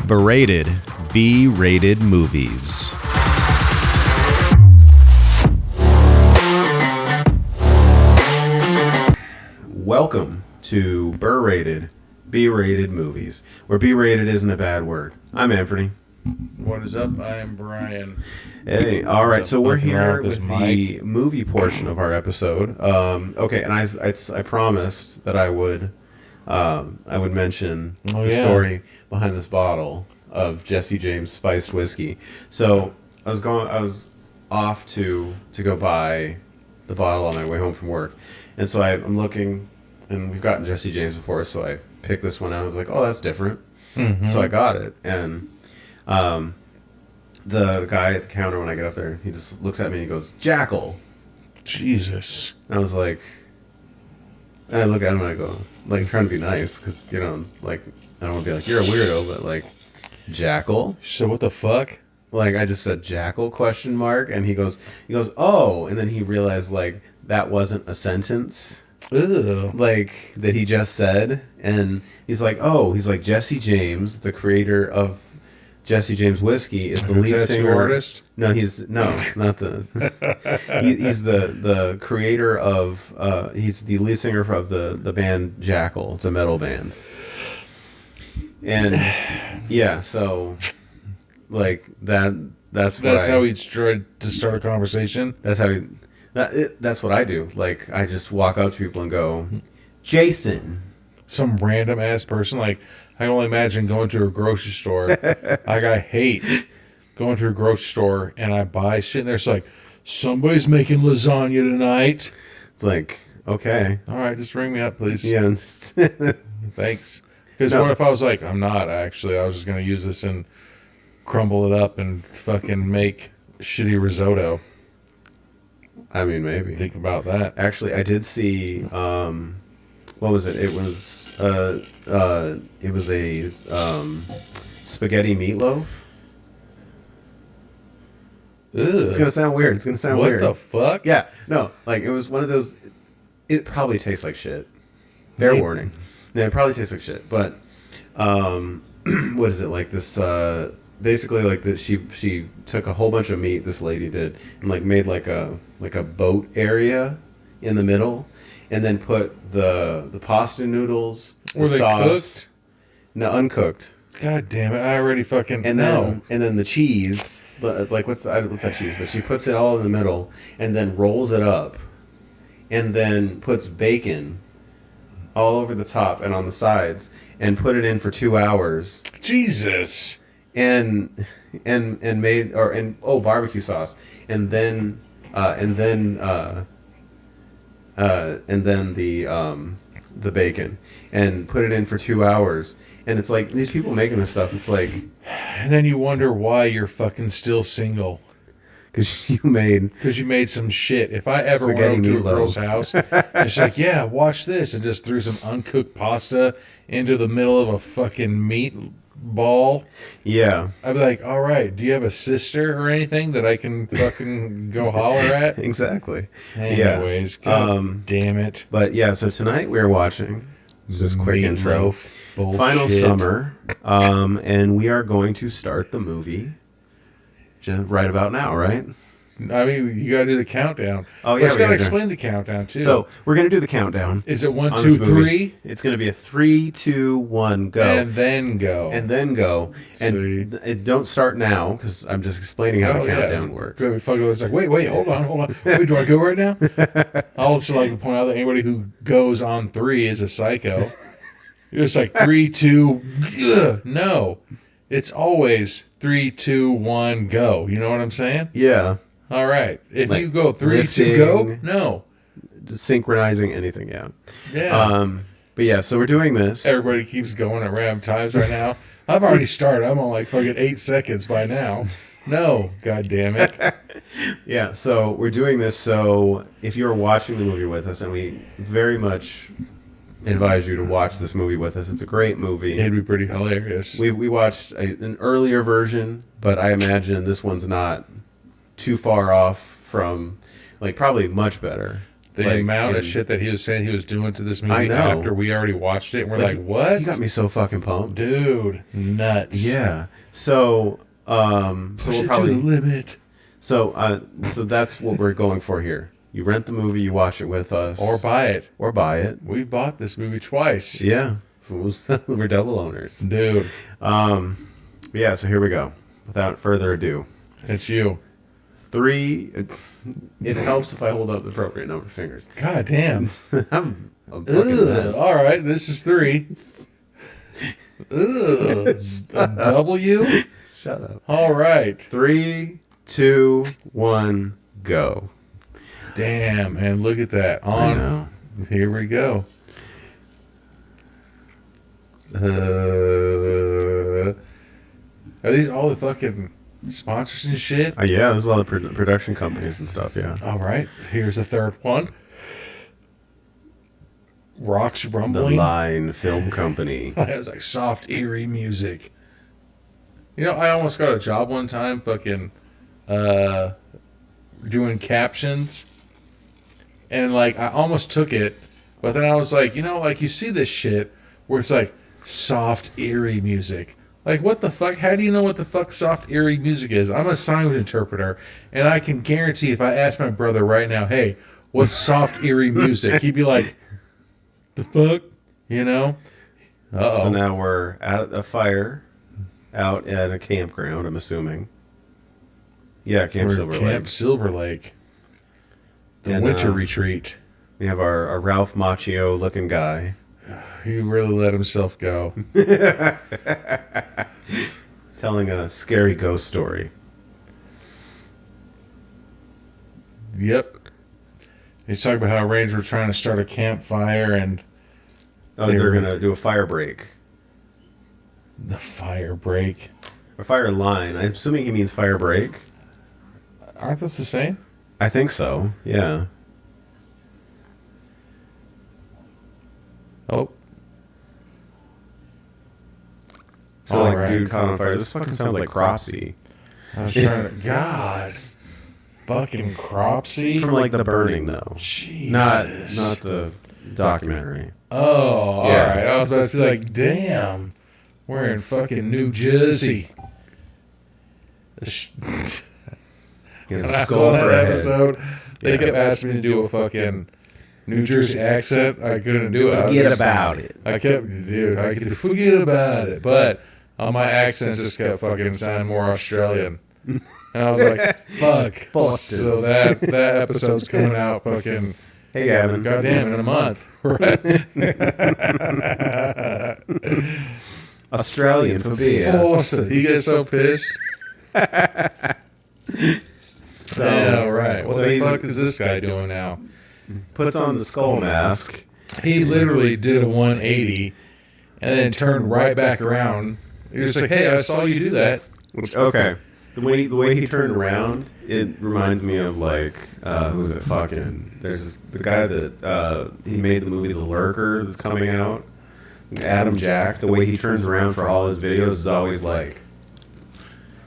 Berated B-rated movies. Welcome to Berated B-rated movies, where B-rated isn't a bad word. I'm Anthony. What is up? I am Brian. Hey, all right. So we're here with with the movie portion of our episode. Okay, and I promised that I would mention the story behind this bottle of Jesse James spiced whiskey. So I was off to go buy the bottle on my way home from work, and so I'm looking, and we've gotten Jesse James before, so I picked this one out. I was like, oh, that's different. Mm-hmm. So I got it, and the guy at the counter, when I get up there, he just looks at me and he goes, Jackal. Jesus. And I was like, and I look at him and I go, like, I'm trying to be nice, because, you know, like, I don't want to be like, you're a weirdo, but, like, Jackal? So what the fuck? Like, I just said Jackal, ? And he goes, oh, and then he realized, like, that wasn't a sentence. Ew. Like, that he just said, and he's like, Jesse James, the creator of Jesse James Whiskey, is the lead singer. Artist? No, not the. He's the creator of. He's the lead singer of the band Jackal. It's a metal band. And yeah, so like that. That's how he tried to start a conversation. That's how he. That's what I do. Like, I just walk up to people and go, Jason. Some random ass person. Like, I can only imagine going to a grocery store. Like, I hate going to a grocery store and I buy shit and there's like, somebody's making lasagna tonight. It's like, okay. All right, just ring me up, please. Yeah. Thanks. Because what if I was like, I'm not actually. I was just going to use this and crumble it up and fucking make shitty risotto. I mean, maybe. Think about that. Actually, I did see, what was it? It was a spaghetti meatloaf. Ugh. It's going to sound weird. What the fuck? Yeah. No, like, it was one of those, it probably tastes like shit. Fair warning. Yeah, it probably tastes like shit. But, what is it? Like this, basically, like that, she took a whole bunch of meat, this lady did, and like made like a boat area in the middle, and then put the pasta noodles, Were they sauce, cooked? No, uncooked. God damn it! I already fucking And know. then the cheese, like what's that cheese? But she puts it all in the middle, and then rolls it up, and then puts bacon all over the top and on the sides, and put it in for 2 hours. Jesus. And made barbecue sauce, and then the bacon, and put it in for 2 hours. And it's like, these people making this stuff, it's like, And then you wonder why you're fucking still single. because you made some shit. If I ever Spaghetti went to a meatloaf. girl's house, and she's like, yeah, watch this, and just threw some uncooked pasta into the middle of a fucking meat ball, yeah, I'd be like, all right, do you have a sister or anything that I can fucking go holler at? exactly. Anyways, God damn it. But yeah, so tonight we're watching, just quick intro, Bullshit. Final Summer, and we are going to start the movie right about now, right? I mean, you gotta do the countdown. Oh, yeah, But you we gotta gotta explain the countdown too. So we're gonna do the countdown. Is it 1, on 2, this movie. 3, It's gonna be a 3, 2, 1, go, and then go? and then go. And it don't start now, because I'm just explaining how the countdown works. Good, it's like, wait, hold on. Wait, do I go right now? I'll just like to point out that anybody who goes on 3 is a psycho. You're just like 3, 2, no. It's always 3, 2, 1, go. You know what I'm saying? Yeah, All right. If Like you go 3, lifting, 2, go, no. just synchronizing anything. Yeah. Yeah. But yeah, so we're doing this. Everybody keeps going at random times right now. I've already started. I'm on like fucking 8 seconds by now. No, god damn it. Yeah, so we're doing this. So if you're watching the movie with us, and we very much advise you to watch this movie with us. It's a great movie. It'd be pretty hilarious. We watched an earlier version, but I imagine this one's not too far off from, like, probably much better. The amount of shit that he was saying he was doing to this I movie know. after we already watched it, and we're like, what? You got me so fucking pumped. Dude, nuts. Yeah. So, Push we'll it probably to the limit. so that's what we're going for here. You rent the movie, you watch it with us, Or buy it. or buy it. We've bought this movie twice. Yeah, we're double owners. Dude, Yeah. So here we go. Without further ado, it's you. 3. It helps if I hold up the appropriate number of fingers. God damn. I'm a fucking mess. All right, this is 3. Ugh. A W? Shut up. All right. 3, 2, 1, go. Damn, and look at that. I On. know. Here we go. Are these all the fucking sponsors and shit? Yeah, there's a lot of production companies and stuff. Yeah. All right, here's the third one. Rocks The Rumbling. Line Film Company. It was like soft, eerie music. You know, I almost got a job one time fucking doing captions. And, like, I almost took it. But then I was like, you know, like, you see this shit where it's like soft, eerie music. Like, what the fuck? How do you know what the fuck soft, eerie music is? I'm a sign interpreter. And I can guarantee if I ask my brother right now, hey, what's soft, eerie music? He'd be like, the fuck? You know? Uh-oh. So now we're at a fire out at a campground, I'm assuming. Yeah, Camp We're Silver at Camp Lake. Silver Lake. The And, winter retreat. We have our Ralph Macchio looking guy. He really let himself go. Telling a scary ghost story. Yep. He's talking about how Rangers were trying to start a campfire and Oh, they're going to do a fire break. the fire break. A fire line. I'm assuming he means fire break. Aren't those the same? I think so, yeah. Oh. So, like, Alright. dude caught on fire. This fucking sounds like Cropsy. I was trying to... God. Fucking Cropsy. From, like, The Burning, though. Jesus. Not the documentary. Oh, Yeah. alright. I was about to be like, damn. We're in fucking New Jersey. He has a When I skull saw that for a head. episode, they Yeah. kept asking me to do a fucking New Jersey accent. I couldn't do it. I was Forget just- about it. I kept, dude, I could forget about it. But my accent just kept fucking sounding more Australian. And I was like, fuck. Bastards. So that episode's coming out fucking, Hey, Gavin. goddamn, in a month. Right? Australian for beer. Force. He gets so pissed. Yeah, right. What So the he's- fuck is this guy doing now? Puts on the skull mask. He literally did a 180 and then turned right back around. He was like, hey, I saw you do that. Which, okay. The way he turned around, it reminds me of, like, who's it fucking? There's the guy that, he made the movie The Lurker that's coming out. Adam Jack, the way he turns around for all his videos is always like,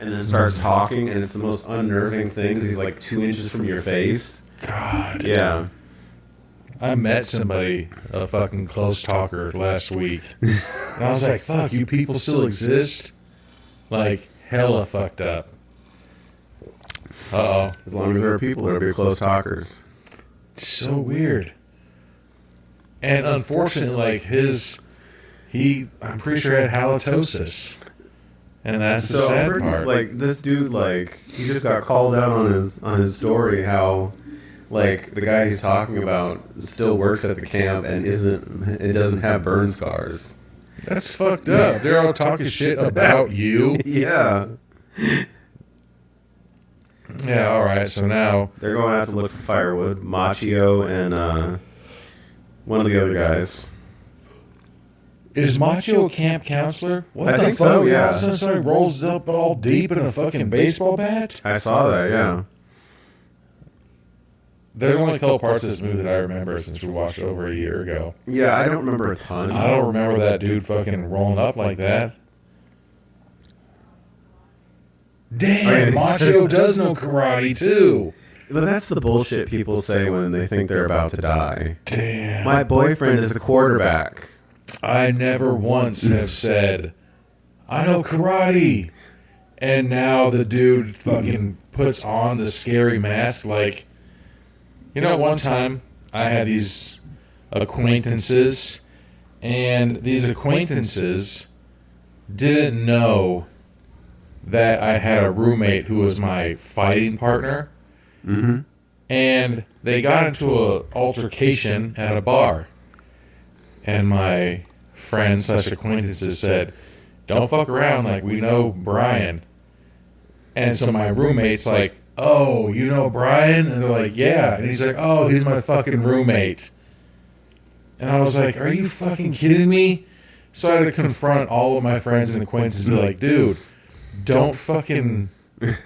and then starts talking, and it's the most unnerving thing 'cause he's like 2 inches from your face. God. Yeah. I met somebody, a fucking close talker, last week. And I was like, fuck, you people still exist? Like, hella fucked up. Uh-oh. As long as there are people, there'll be close talkers. So weird. And unfortunately, like, I'm pretty sure had halitosis. And that's the So I sad heard, part. like, this dude, like, he just got called out on his story how, like, the guy he's talking about still works at the camp and doesn't have burn scars. That's fucked up. They're all talking shit about you. Yeah. Yeah, all right. So now, They're going out to look for firewood. Machio and one of the other guys. is Macho a camp counselor? What I the think fuck? so, yeah. All of a sudden somebody rolls up all deep in a fucking baseball bat? I saw that, yeah. They're the only couple parts of this movie that I remember since we watched it over a year ago. Yeah, I don't remember a ton. I don't remember that dude fucking rolling up like that. Damn, Oh, yeah, he Macho says- does know karate too. But that's the bullshit people say when they think they're about to die. Damn. My boyfriend is a quarterback. I never once have said, I know karate. And now the dude fucking puts on the scary mask. Like, you know, one time I had these acquaintances, and these acquaintances didn't know that I had a roommate who was my fighting partner. Mm-hmm. And they got into an altercation at a bar. And my friends such acquaintances said, don't fuck around, like, we know Brian. And so my roommate's like, oh, you know Brian? And they're like, yeah. And he's like, oh, he's my fucking roommate. And I was like, are you fucking kidding me? So I had to confront all of my friends and acquaintances and be like, dude, don't fucking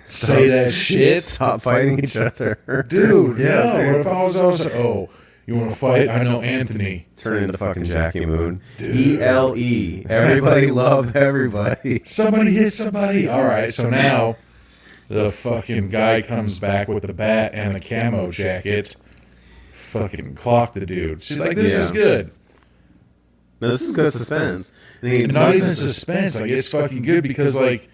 say that shit. Stop fighting each other. Dude, yeah, no. What if I was like, oh, you want to fight? I know Anthony. Turn into fucking Jackie Moon. Dude. ELE. Everybody love everybody. Somebody hit somebody. All right, so now the fucking guy comes back with the bat and the camo jacket. Fucking clock the dude. See, like, this is good. No, this is good suspense. And Not even suspense. Like, it's fucking good because, like,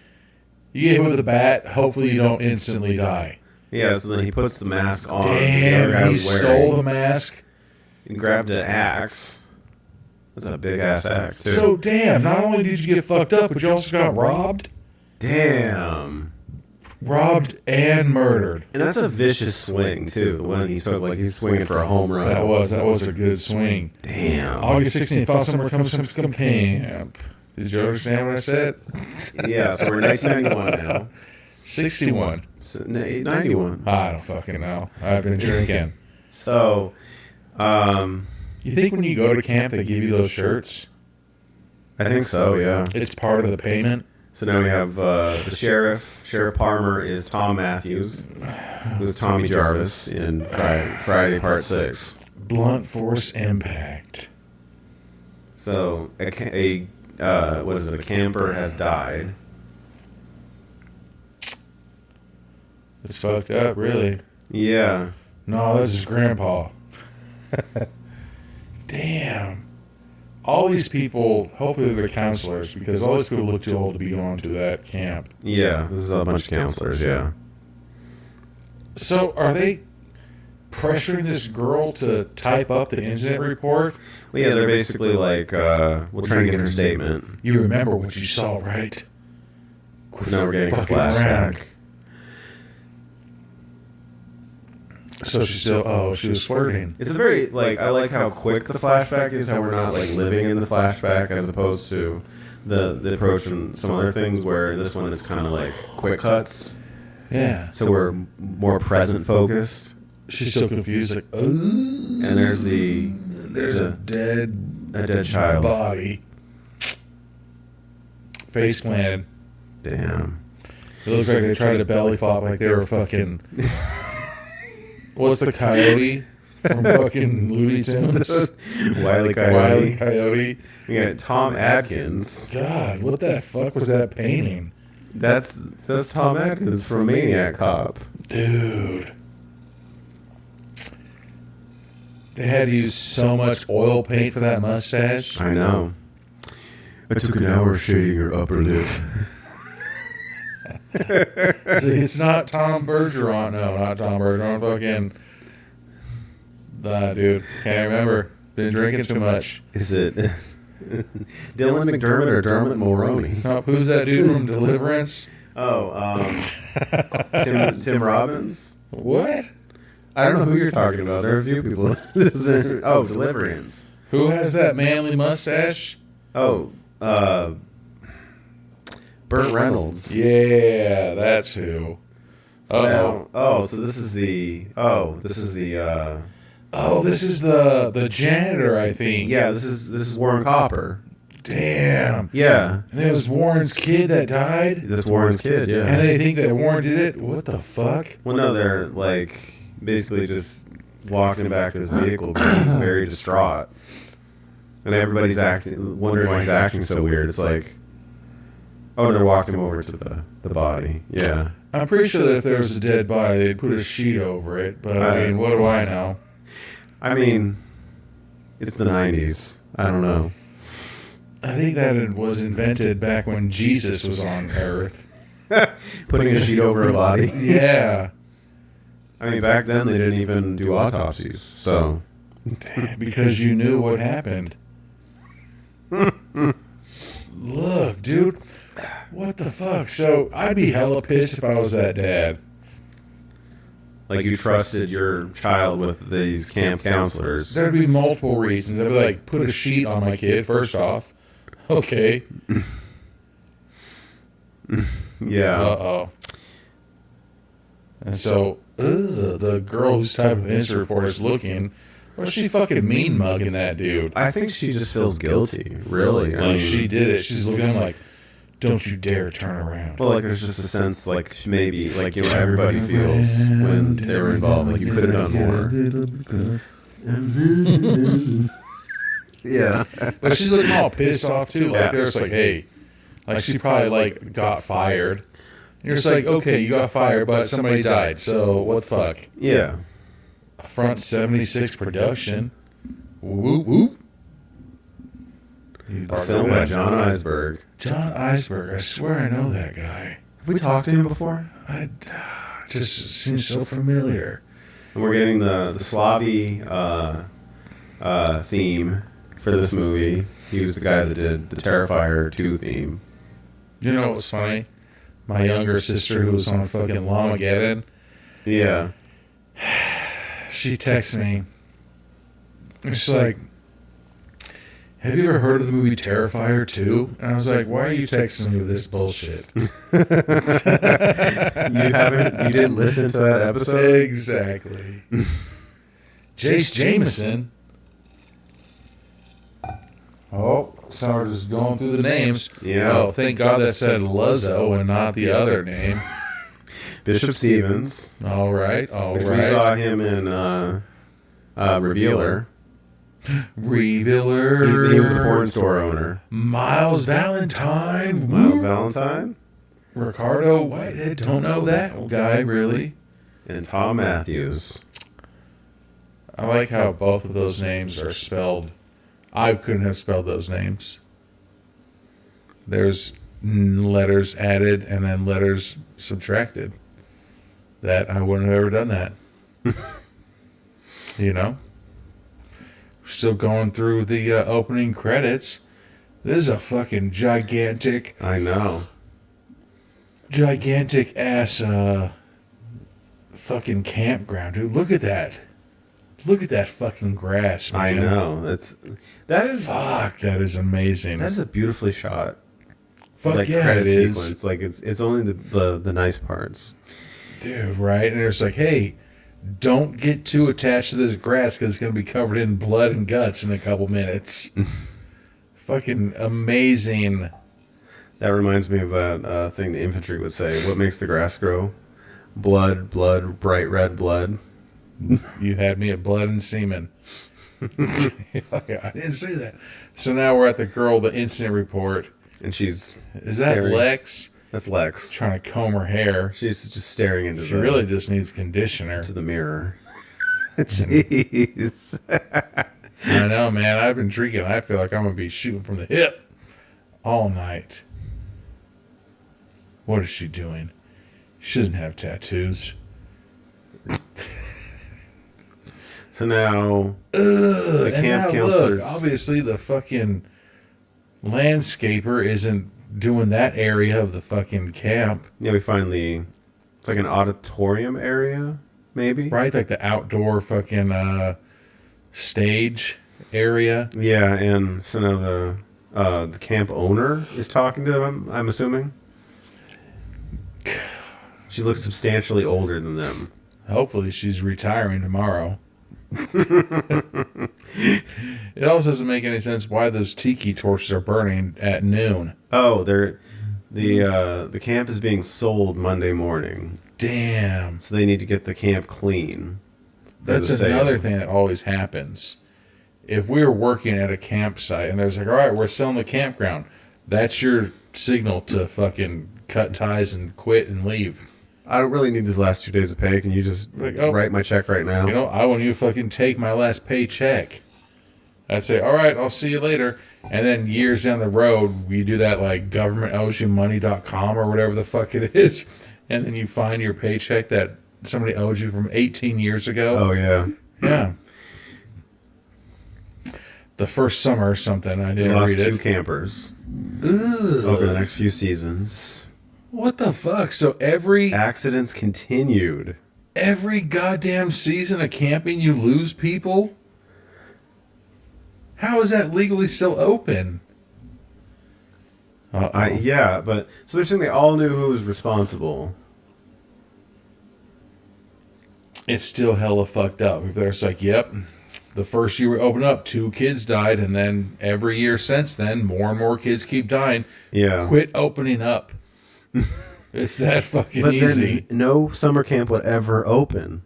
you get hit with the bat, hopefully you don't instantly die. Yeah, so then he puts the mask on. Damn, he stole the mask. He grabbed an axe. That's a big ass axe, too. So, damn, not only did you get fucked up, but you also got robbed. Damn. Robbed and murdered. And that's a vicious swing, too. The one he took, like, he's swinging for a home run. That was a good swing. Damn. August 16th, fall summer comes from camp. Did you understand what I said? Yeah, so we're in 1991 now. 61. 91. I don't fucking know. I've been drinking. So, You think when you go to camp they give you those shirts? I think so, yeah. It's part of the payment. So now we have the sheriff. Sheriff Palmer is Tom Matthews, who's Tommy Jarvis in Friday Part 6. Blunt force impact. So a camper has died. It's fucked up, really. Yeah. No, this is Grandpa. Damn. All these people, hopefully they're counselors, because all these people look too old to be going to that camp. Yeah, this is a bunch of counselors, yeah. So are they pressuring this girl to type up the incident report? Well, yeah, they're basically like, we're trying to get her statement. You remember what you saw, right? So now we're getting a Fucking flashback. around. So she was flirting. It's a very, like, I like how quick the flashback is, how we're not, like, living in the flashback as opposed to the approach in some other things where this one is kind of like quick cuts. Yeah. So we're more present focused. She's so confused, like, oh. And there's a dead child body. Face planted. Damn. It looks like they tried to belly flop like they were fucking... What's the coyote from fucking Looney Tunes? Wile E. Coyote. Wile E. Coyote. We got Tom Atkins. God, what the fuck was that painting? That's Tom Atkins from Maniac Cop. Dude. They had to use so much oil paint for that mustache. I know. I took an hour shading your upper lip. It's not Tom Bergeron. No, not Tom Bergeron. Fucking... Nah, dude. Can't remember. Been drinking too much. Is it Dylan McDermott or Dermot Mulroney? No, who's that dude from Deliverance? Oh, Tim Robbins? What? I don't know who you're talking about. There are a few people. Oh, Deliverance. Who has that manly mustache? Oh, Burt Reynolds. Yeah, that's who. So now, so this is the this is the janitor, I think. yeah, this is Warren Copper. Damn. Yeah. And it was Warren's kid that died? That's Warren's kid, yeah. And they think that Warren did it? What the fuck? Well, no, they're like basically just walking back to his vehicle because he's very distraught. And everybody's wondering why he's acting so weird. It's like, Oh, they're walking him over to the body. Yeah. I'm pretty sure that if there was a dead body, they'd put a sheet over it. But I mean, what do I know? I mean, it's the 90s. I don't know. I think that it was invented back when Jesus was on Earth. Putting a sheet over a body. Yeah. I mean, back then they didn't even do autopsies. So. Because you knew what happened. Look, dude. What the fuck? So, I'd be hella pissed if I was that dad. Like, you trusted your child with these camp counselors. There'd be multiple reasons. I'd be like, put a sheet on my kid, first off. Okay. Yeah. Uh-oh. And so, the girl whose type of incident report is looking, what's she fucking mean mugging that dude? I think she just feels guilty, really. I Like, mean, she did it. She's looking like, don't you dare turn around. well, like, there's just a sense, like, maybe, like, you know, everybody feels when they were involved, like, you could have done more. Yeah. But she's looking all pissed off, too. Like, Yeah. there's like, hey, like, she probably, like, got fired. And you're just like, okay, you got fired, but somebody died, so what the fuck? Yeah. Front 76 production. Whoop, whoop. A film by John Eisberg. John Eisberg, I swear I know that guy. Have we talked to him before? I just seems so familiar. And we're getting the Slavy theme for this movie. He was the guy that did the Terrifier 2 theme. You know what's funny? My younger sister, who was on fucking Lamageddon, Yeah. she texts me. And she's like, have you ever heard of the movie Terrifier 2? And I was like, why are you texting me with this bullshit? You didn't listen to that episode? Exactly. Jace Jameson. Oh, so we're just going through the names. Yeah. Oh, thank God that said Luzzo and not the other name. Bishop Stevens. All right, Which we saw him in Revealer. Revealer. He was the porn store owner. Miles Valentine. Miles Valentine. Ricardo Whitehead. Don't know that guy, really. And Tom Matthews. I like how both of those names are spelled. I couldn't have spelled those names. There's letters added and then letters subtracted. That I wouldn't have ever done that. You know? Still going through the opening credits. This is a fucking gigantic ass fucking campground, dude. Look at that. Look at that fucking grass, man. I know. That is amazing. That's a beautifully shot. Fuck like yeah, credit it is. sequence. Like it's only the nice parts. Dude, right? And it's like, hey, don't get too attached to this grass because it's going to be covered in blood and guts in a couple minutes. Fucking amazing. That reminds me of that thing the infantry would say. What makes the grass grow? Blood, blood, bright red blood. You had me at blood and semen. I didn't say that. So now we're at the girl, the incident report. And she's Is that staring. Lex? That's Lex. Trying to comb her hair. She's just staring into She really just needs conditioner. to the mirror. Jeez. I know, man. I've been drinking. I feel like I'm going to be shooting from the hip all night. What is she doing? She doesn't have tattoos. So now the camp counselors. Look, obviously, the fucking landscaper isn't doing that area of the fucking camp. Yeah, we find it's like an auditorium area, maybe. Right? Like the outdoor fucking stage area. Yeah, and so now the camp owner is talking to them, I'm assuming. She looks substantially older than them. Hopefully she's retiring tomorrow. It also doesn't make any sense why those tiki torches are burning at noon. Oh, the camp is being sold Monday morning. Damn. So they need to get the camp clean. That's another thing that always happens. If we were working at a campsite and there's like, all right, we're selling the campground, That's your signal to fucking cut ties and quit and leave. I don't really need these last 2 days of pay. Can you just write my check right now? You know, I want you to fucking take my last paycheck. I'd say, all right, I'll see you later. And then years down the road, you do that like governmentowesyomoney.com or whatever the fuck it is. And then you find your paycheck that somebody owes you from 18 years ago. Oh, yeah. Yeah. The first summer or something, I didn't lost read it. 2 campers Ugh. over the next few seasons. What the fuck? So every Accidents continued. goddamn season of camping, you lose people? How is that legally still open? Yeah, but so they're saying they all knew who was responsible. It's still hella fucked up. If there's like, yep, the first year we opened up, 2 kids died, and then every year since then, more and more kids keep dying. Yeah. Quit opening up. It's that fucking But easy. then no summer camp would ever open.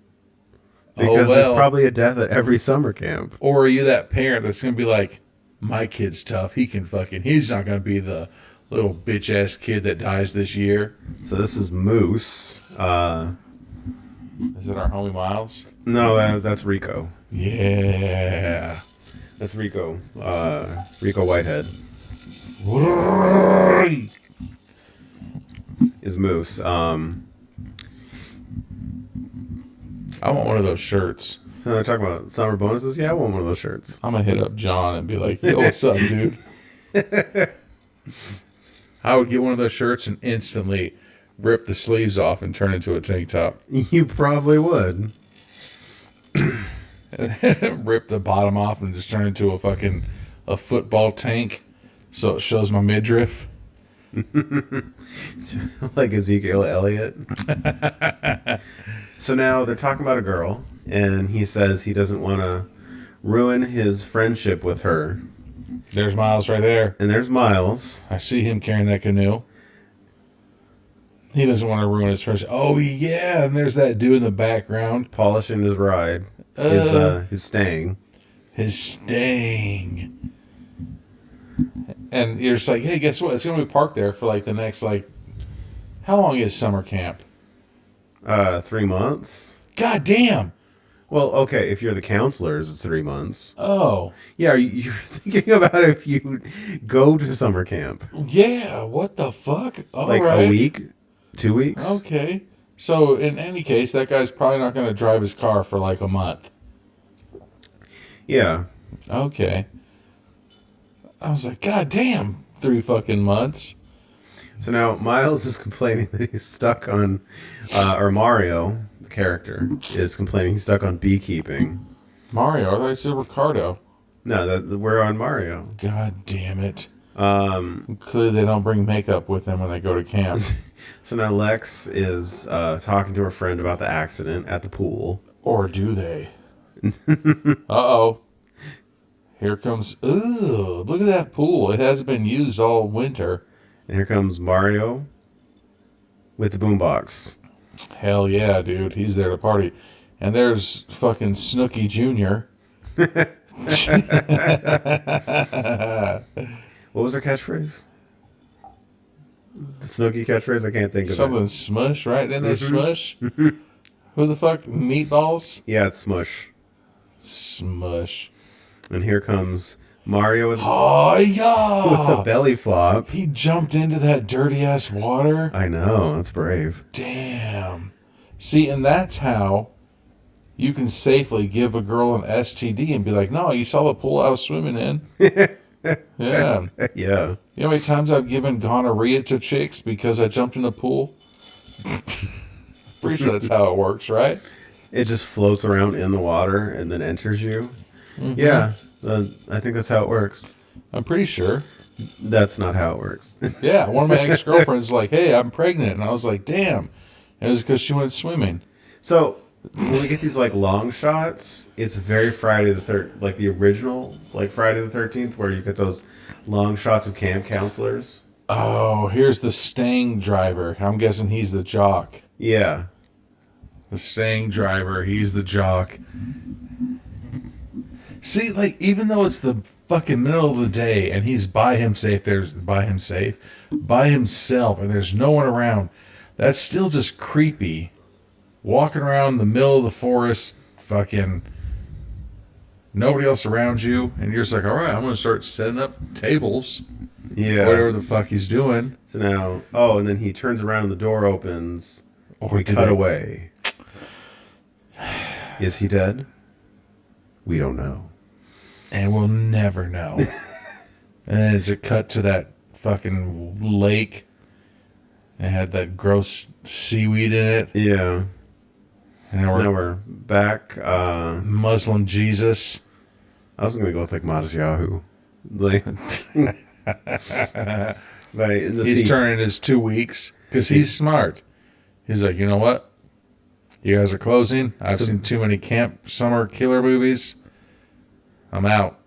Because there's probably a death at every summer camp. Or are you that parent that's going to be like, my kid's tough. He's not going to be the little bitch ass kid that dies this year. So this is Moose. Is it our homie Miles? No, that's Rico. Yeah. That's Rico. Rico Whitehead is Moose. I want one of those shirts. They're talking about summer bonuses. Yeah, I want one of those shirts. I'm going to hit up John and be like, yo, what's up, dude? I would get one of those shirts and instantly rip the sleeves off and turn into a tank top. You probably would. Rip the bottom off and just turn into a football tank so it shows my midriff. Like Ezekiel Elliott. So now they're talking about a girl, and he says he doesn't want to ruin his friendship with her. There's Miles right there. And there's Miles. I see him carrying that canoe. He doesn't want to ruin his friendship. Oh, yeah, and there's that dude in the background. Polishing his ride. His stang. His stang. And you're just like, hey, guess what? It's going to be parked there for like the next, like, how long is summer camp? 3 months. God damn. Well, okay, if you're the counselors, it's 3 months. Oh. Yeah, you're thinking about if you go to summer camp. Yeah, what the fuck? All like right. a week? 2 weeks? Okay. So, in any case, that guy's probably not going to drive his car for like a month. Yeah. Okay. I was like, God damn, 3 fucking months. So now Miles is complaining that he's stuck on, or Mario, the character, is complaining he's stuck on beekeeping. Mario, I thought you said Ricardo. No, we're on Mario. God damn it. Clearly they don't bring makeup with them when they go to camp. So now Lex is talking to her friend about the accident at the pool. Or do they? Uh-oh. Here comes... Ooh, look at that pool. It hasn't been used all winter. And here comes Mario with the boombox. Hell yeah, dude. He's there to party. And there's fucking Snooki Jr. What was her catchphrase? The Snooki catchphrase? I can't think of Something it. smush, right? Didn't they smush? Who the fuck? Meatballs? Yeah, it's Smush. Smush. And here comes Mario with Oh, a belly flop. He jumped into that dirty ass water. I know, that's brave. Damn. See, and that's how you can safely give a girl an STD and be like, no, you saw the pool I was swimming in. Yeah. Yeah. You know how many times I've given gonorrhea to chicks because I jumped in a pool? Pretty sure that's how it works, right? It just floats around in the water and then enters you. Mm-hmm. Yeah, I think that's how it works. I'm pretty sure. That's not how it works. Yeah, one of my ex-girlfriends was like, hey, I'm pregnant. And I was like, damn. And it was because she went swimming. So when we get these like long shots, it's very Friday the like the original, like Friday the 13th, where you get those long shots of camp counselors. Oh, here's the Stang driver. I'm guessing he's the jock. Yeah. The Stang driver, he's the jock. See, like, even though it's the fucking middle of the day, and he's by himself. By himself, and there's no one around. That's still just creepy. Walking around the middle of the forest, fucking nobody else around you, and you're just like, all right, I'm gonna start setting up tables. Yeah. Whatever the fuck he's doing. So now, and then he turns around and the door opens. Or We cut away. Is he dead? We don't know. And we'll never know. And then it's a cut to that fucking lake. It had that gross seaweed in it. Yeah. And Now we're back. Muslim Jesus. I was gonna go with like Matisyahu. Like, right, He's turning his 2 weeks because he's smart. He's like, you know what? You guys are closing. I've seen too many camp summer killer movies. I'm out.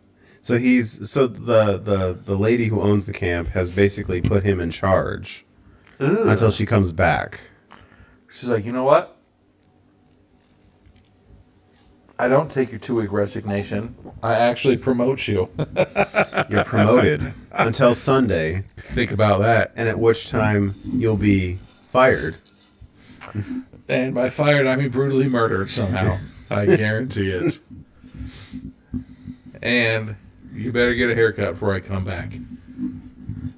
So the lady who owns the camp has basically put him in charge until she comes back. She's like, you know what? I don't take your 2-week resignation. I actually promote you. You're promoted until Sunday, Think about that. and at which time you'll be fired. And by fired, I mean brutally murdered somehow. I guarantee it. And you better get a haircut before I come back.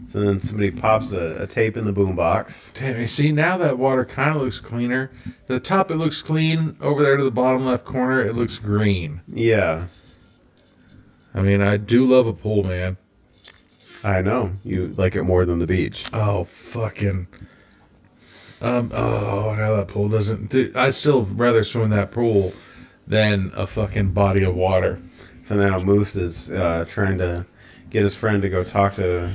So then somebody pops a tape in the boombox. Damn, you see, now that water kind of looks cleaner. The top, it looks clean. Over there to the bottom left corner, it looks green. Yeah, I mean, I do love a pool, man. I know. You like it more than the beach. Oh, fucking... now that pool doesn't... Dude, I'd still rather swim in that pool than a fucking body of water. So now Moose is trying to get his friend to go talk to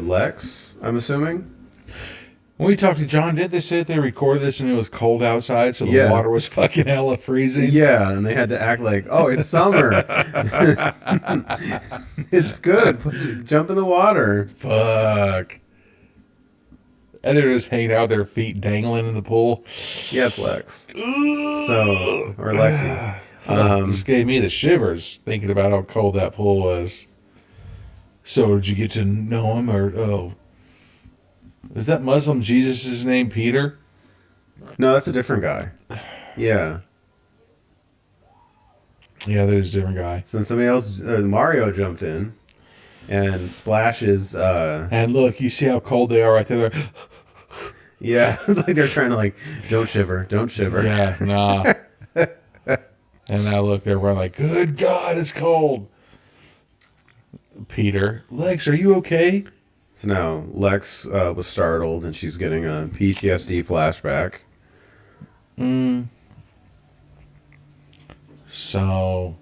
Lex, I'm assuming. When we talked to John, did they say that they recorded this and it was cold outside, so the Yeah. water was fucking hella freezing? Yeah, and they had to act like, oh, it's summer. It's good. Jump in the water. Fuck. And they're just hanging out, their feet dangling in the pool. Yeah, it's Lex. Or Lexi. This gave me the shivers thinking about how cold that pool was. So, did you get to know him, or is that Muslim Jesus' name Peter? No, that's a different guy. Yeah. Yeah, that is a different guy. So somebody else, Mario jumped in and splashes. And look, you see how cold they are right there. Yeah, like they're trying to don't shiver, don't shiver. Yeah, nah. And now look, they're running like, good God, it's cold. Peter, Lex, are you okay? So now Lex was startled and she's getting a PTSD flashback. So,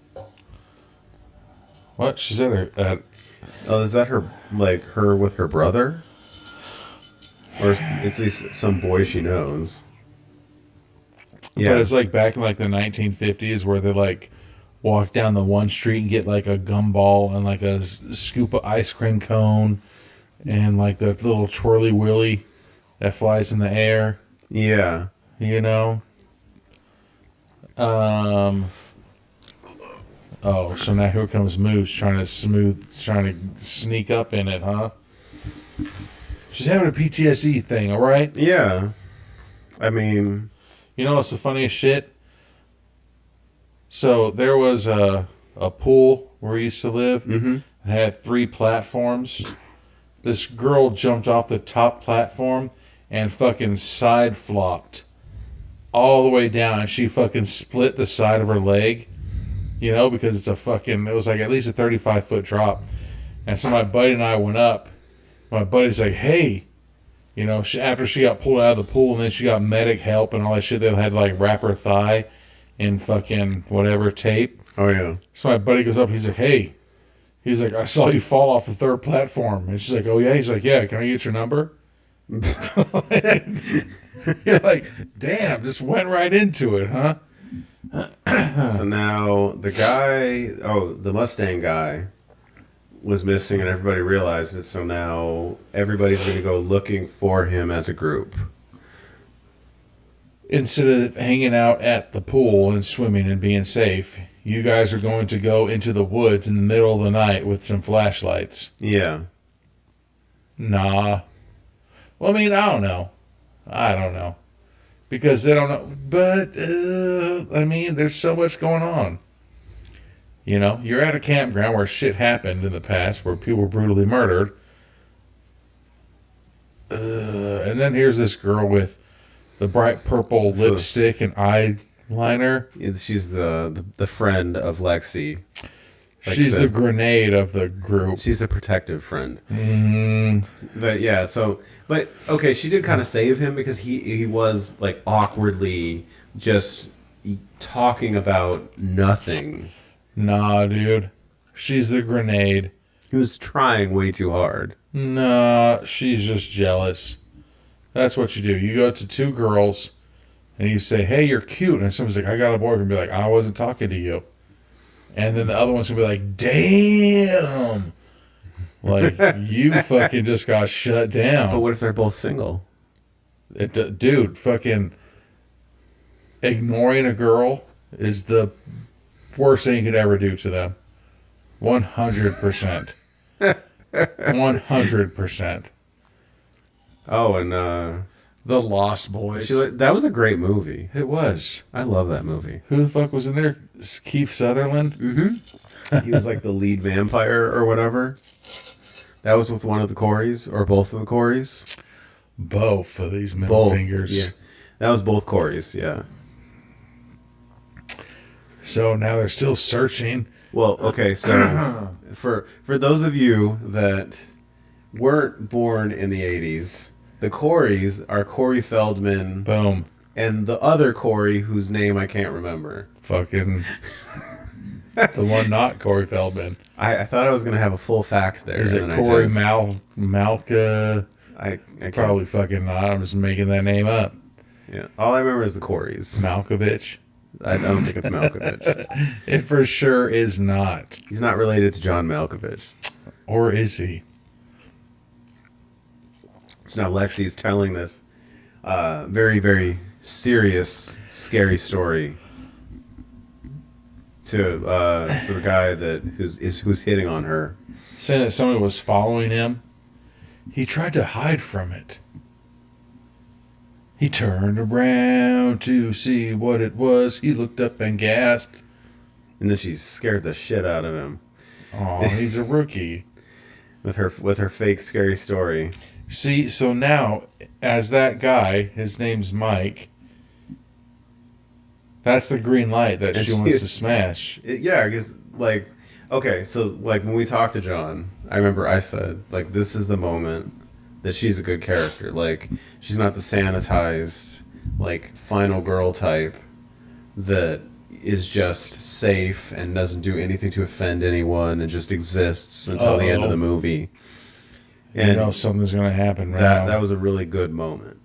what? She's at Oh, is that her, her with her brother? Or it's some boy she knows. Yeah. But it's like back in the 1950s where they walk down the one street and get a gumball and a scoop of ice cream cone and the little twirly willy that flies in the air. Yeah. You know? Oh, so now here comes Moose trying to sneak up in it, huh? She's having a PTSD thing, all right? Yeah. I mean... You know what's the funniest shit? So there was a pool where we used to live. Mm-hmm. It had 3 platforms. This girl jumped off the top platform and fucking side flopped all the way down. And she fucking split the side of her leg. You know, because it was at least a 35-foot drop. And so my buddy and I went up. My buddy's like, hey, you know, after she got pulled out of the pool and then she got medic help and all that shit, they had to wrap her thigh in fucking whatever tape. Oh, yeah. So my buddy goes up, he's like, hey, he's like, I saw you fall off the 3rd platform. And she's like, oh yeah? He's like, yeah, can I get your number? You're like, damn, just went right into it, huh? So now the Mustang guy was missing and everybody realized it. So now everybody's going to go looking for him as a group. Instead of hanging out at the pool and swimming and being safe, you guys are going to go into the woods in the middle of the night with some flashlights. Yeah. Nah. Well, I mean, I don't know. Because they don't know. But, I mean, there's so much going on. You know, you're at a campground where shit happened in the past, where people were brutally murdered. And then here's this girl with the bright purple lipstick and eyeliner. She's the friend of Lexi. Like She's the grenade of the group. She's a protective friend. Mm. But yeah, but okay, she did kind of save him because he was like awkwardly just talking about nothing. Nah, dude. She's the grenade. He was trying way too hard. Nah, she's just jealous. That's what you do. You go to two girls and you say, hey, you're cute. And someone's like, I got a boyfriend. Be like, I wasn't talking to you. And then the other one's going to be like, damn. Like, you fucking just got shut down. But what if they're both single? Dude, fucking ignoring a girl is the worst thing you could ever do to them. 100%. 100%. Oh, and The Lost Boys. that was a great movie. It was. I love that movie. Who the fuck was in there? Keith Sutherland? Mm-hmm. He was like the lead vampire or whatever. That was with one of the Coreys or both of the Coreys. Both of these middle fingers. Yeah, that was both Coreys. Yeah. So now they're still searching. Well, okay, so for those of you that weren't born in the 80s, the Coreys are Corey Feldman Boom. and the other Corey whose name I can't remember. Fucking the one not Corey Feldman. I thought I was going to have a full fact there. Is it and Corey Malka? I can't. Probably fucking not. I'm just making that name up. Yeah. All I remember is the Coreys. Malkovich. I don't think it's Malkovich. It for sure is not. He's not related to John Malkovich. Or is he? So now Lexi's telling this very, very serious, scary story to the guy who's hitting on her. Saying that somebody was following him. He tried to hide from it. He turned around to see what it was. He looked up and gasped. And then she scared the shit out of him. Oh, he's a rookie. with her fake scary story. See, so now, as that guy, his name's Mike, that's the green light that she wants to smash. Yeah, because, like, okay, so, like, when we talked to John, I remember I said, like, this is the moment that she's a good character. Like, she's not the sanitized, like, final girl type that is just safe and doesn't do anything to offend anyone and just exists until the end of the movie. And you know something's going to happen right now. That was a really good moment.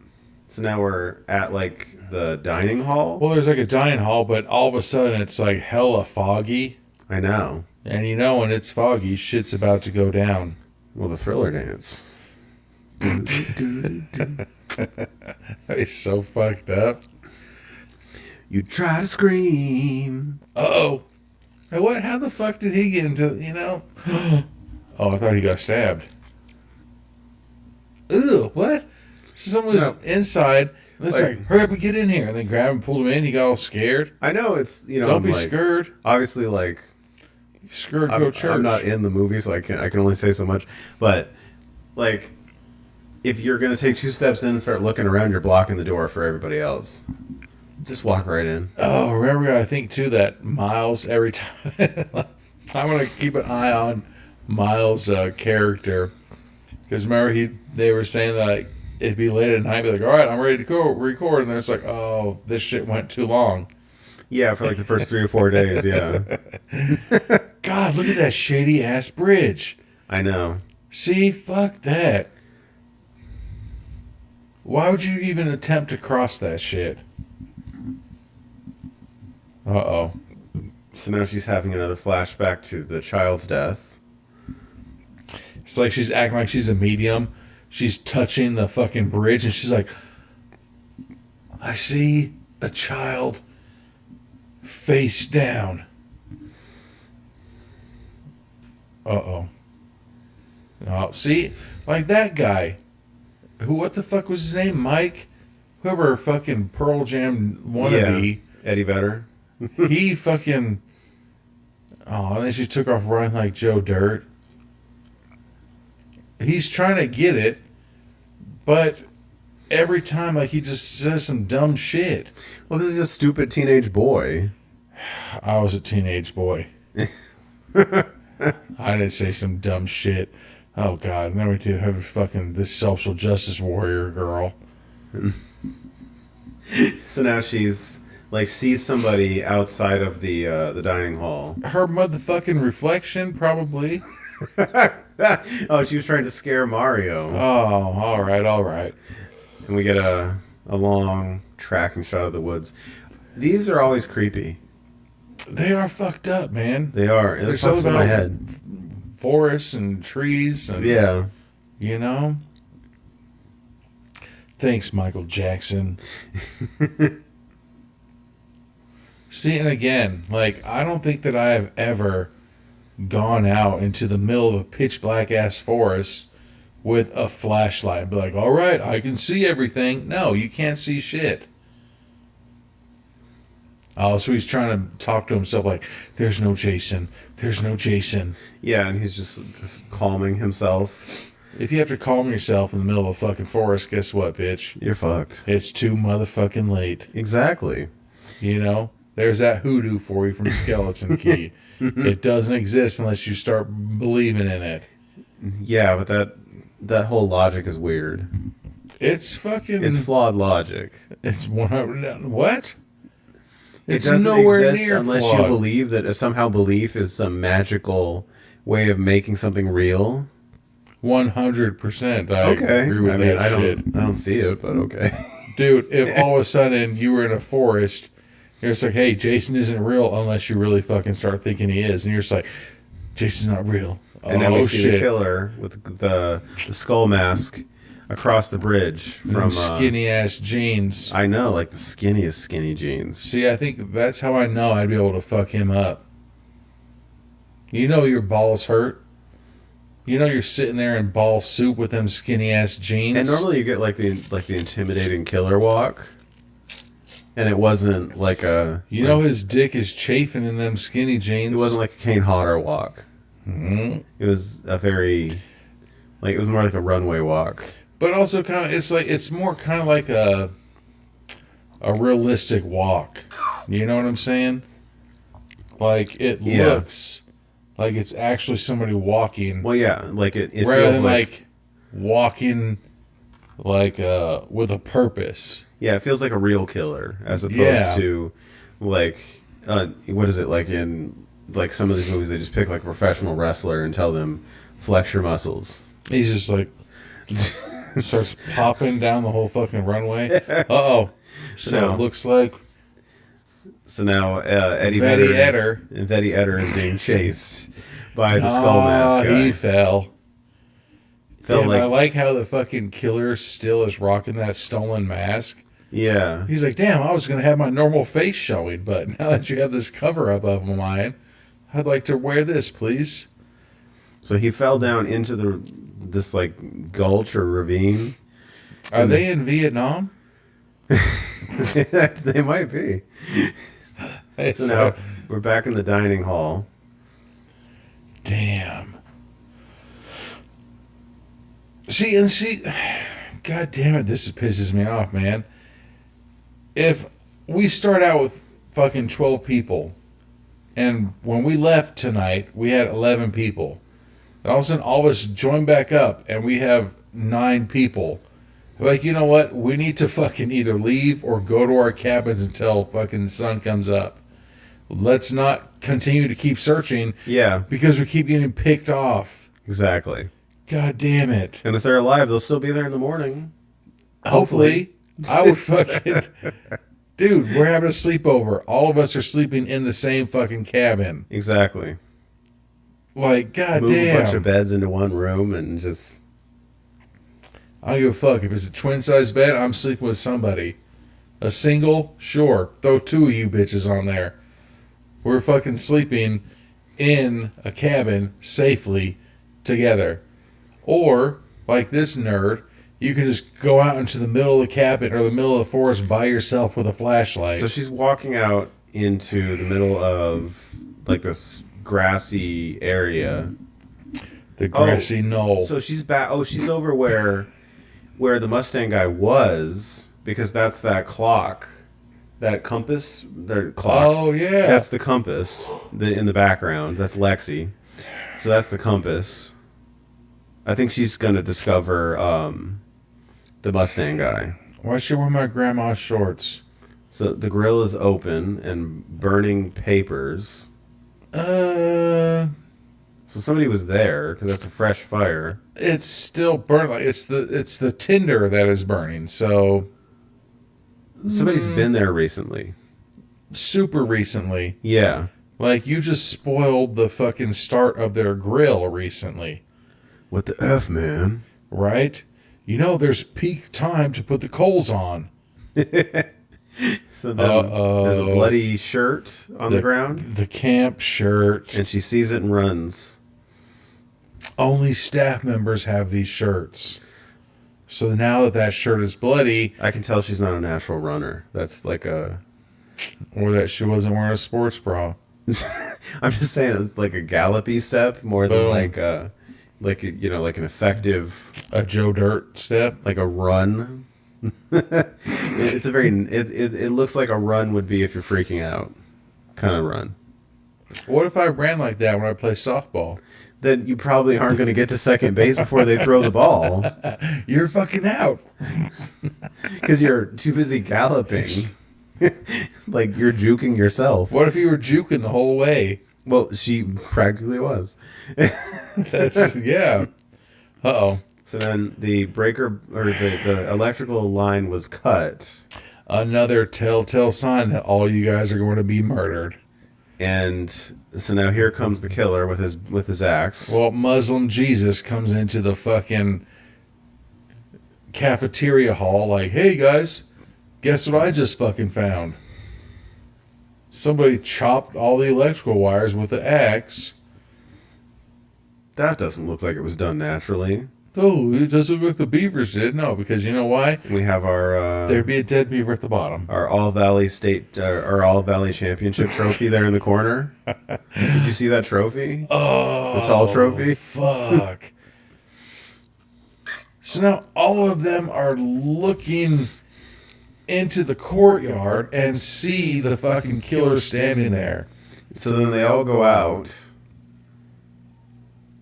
So now we're at, like, the dining hall. Well, there's, like, a dining hall, but all of a sudden it's, like, hella foggy. I know. And you know when it's foggy, shit's about to go down. Well, the Thriller dance. He's so fucked up. You try to scream. Uh-oh. Hey, what? How the fuck did he get into, you know? Oh, I thought he got stabbed. Ew, what? So someone was inside, and it's like, hurry up and get in here. And then grabbed him, pulled him in, he got all scared. I know, it's, you know, Don't be like, scared. obviously, like, If you're scared, go to church. I'm not in the movie, so I can only say so much. But, like, if you're going to take 2 steps in and start looking around, you're blocking the door for everybody else. Just walk right in. Oh, remember, I think, too, that Miles, every time... I'm going to keep an eye on Miles' character. Because remember, they were saying that, like, it'd be late at night, be like, all right, I'm ready to go record. And then it's like, oh, this shit went too long. Yeah, for like the first 3 or 4 days, yeah. God, look at that shady-ass bridge. I know. See, fuck that. Why would you even attempt to cross that shit? Uh-oh. So now she's having another flashback to the child's death. It's like she's acting like she's a medium. She's touching the fucking bridge, and she's like, I see a child face down. Uh-oh. Oh, see? Like that guy. What the fuck was his name? Mike? Whoever fucking Pearl Jam wannabe. Eddie Vedder. He fucking... Oh, and then she took off running like Joe Dirt. He's trying to get it, but every time, like, he just says some dumb shit. Well, because he's a stupid teenage boy. I was a teenage boy. I didn't say some dumb shit. Oh, God. Now we do have fucking this social justice warrior girl. So now she's... like, sees somebody outside of the dining hall. Her motherfucking reflection, probably. Oh, she was trying to scare Mario. Oh, all right. And we get a long tracking shot of the woods. These are always creepy. They are fucked up, man. They are. They're There's fucks something in my about head. forests and trees. And, Yeah. you know? Thanks, Michael Jackson. See, and again, like, I don't think that I have ever gone out into the middle of a pitch black ass forest with a flashlight and be like, all right, I can see everything. No, you can't see shit. Oh, so he's trying to talk to himself like, there's no Jason. There's no Jason. Yeah, and he's just calming himself. If you have to calm yourself in the middle of a fucking forest, guess what, bitch? You're fucked. It's too motherfucking late. Exactly. You know? There's that hoodoo for you from Skeleton Key. It doesn't exist unless you start believing in it. Yeah, but that whole logic is weird. It's fucking... It's flawed logic. It's 100... What? It doesn't exist unless you believe that somehow belief is some magical way of making something real. 100%. I agree with that shit. I don't see it, but okay. Dude, if all of a sudden you were in a forest... You're just like, hey, Jason isn't real unless you really fucking start thinking he is. And you're just like, Jason's not real. And then we see the killer with the skull mask across the bridge from skinny-ass jeans. I know, like the skinniest skinny jeans. See, I think that's how I know I'd be able to fuck him up. You know your balls hurt. You know you're sitting there in ball soup with them skinny-ass jeans. And normally you get like the intimidating killer walk. And it wasn't like a... You know his dick is chafing in them skinny jeans. It wasn't like a Kane Hodder walk. Mm-hmm. It was a very... Like, it was more like a runway walk. But also kind of... It's more kind of like a realistic walk. You know what I'm saying? like it looks like it's actually somebody walking. Well, yeah, like it rather feels than like walking like with a purpose. Yeah, it feels like a real killer as opposed to like what is it like in like some of these movies they just pick like a professional wrestler and tell them flex your muscles. He's just like starts popping down the whole fucking runway. Uh-oh. So it looks like so now Eddie Vedder is being chased by the Skull Mask guy. He fell. Damn, like, I like how the fucking killer still is rocking that stolen mask. Yeah. He's like, damn, I was going to have my normal face showing, but now that you have this cover up of mine, I'd like to wear this, please. So he fell down into this like gulch or ravine. Are they in Vietnam? They might be. So now we're back in the dining hall. Damn. See, God damn it, this pisses me off, man. If we start out with fucking 12 people, and when we left tonight, we had 11 people, and all of a sudden all of us join back up, and we have 9 people. Like, you know what? We need to fucking either leave or go to our cabins until fucking the sun comes up. Let's not continue to keep searching. Yeah. Because we keep getting picked off. Exactly. God damn it. And if they're alive, they'll still be there in the morning. Hopefully. I would fucking... Dude, we're having a sleepover. All of us are sleeping in the same fucking cabin. Exactly. Like, goddamn. Move a bunch of beds into one room and just... I don't give a fuck. If it's a twin-size bed, I'm sleeping with somebody. A single? Sure. Throw 2 of you bitches on there. We're fucking sleeping in a cabin safely together. Or, like this nerd, you can just go out into the middle of the cabin or the middle of the forest by yourself with a flashlight. So she's walking out into the middle of like this grassy area. The grassy knoll. So she's back. Oh, she's over where the Mustang guy was, because that's that clock, that compass, the clock. Oh yeah, That's the compass in the background. That's Lexi. So that's the compass. I think she's gonna discover the Mustang guy. Why should I wear my grandma's shorts? So the grill is open and burning papers. So somebody was there, because that's a fresh fire. It's still burning. Like it's the tinder that is burning. So Somebody's been there recently. super recently, Yeah. like you just spoiled the fucking start of their grill recently, What the F, man? right? You know, there's peak time to put the coals on. So then there's a bloody shirt on the ground, The camp shirt. and she sees it and runs. Only staff members have these shirts. So now that shirt is bloody, I can tell she's not a natural runner. That's like a... or that she wasn't wearing a sports bra. I'm just saying it's like a gallopy step more than Boom. like an effective, A Joe Dirt step. like a run. It's a very... It looks like a run would be if you're freaking out. Kind of run. What if I ran like that when I play softball? Then you probably aren't going to get to second base before they throw the ball, You're fucking out. because you're too busy galloping. Like you're juking yourself. What if you were juking the whole way? Well, she practically was. That's yeah. Uh-oh. So then the breaker, or the electrical line was cut, Another telltale sign that all you guys are going to be murdered. and so now here comes the killer with his axe. Well, Muslim Jesus comes into the fucking cafeteria hall like, hey guys, guess what I just fucking found? Somebody chopped all the electrical wires with the axe. That doesn't look like it was done naturally. Oh, it doesn't look like the beavers did. No, because you know why? We have our There'd be a dead beaver at the bottom. All Valley Championship trophy there in the corner. Did you see that trophy? Oh, The tall trophy? Fuck. So now all of them are looking into the courtyard and see the fucking killer standing there. So then they all go out,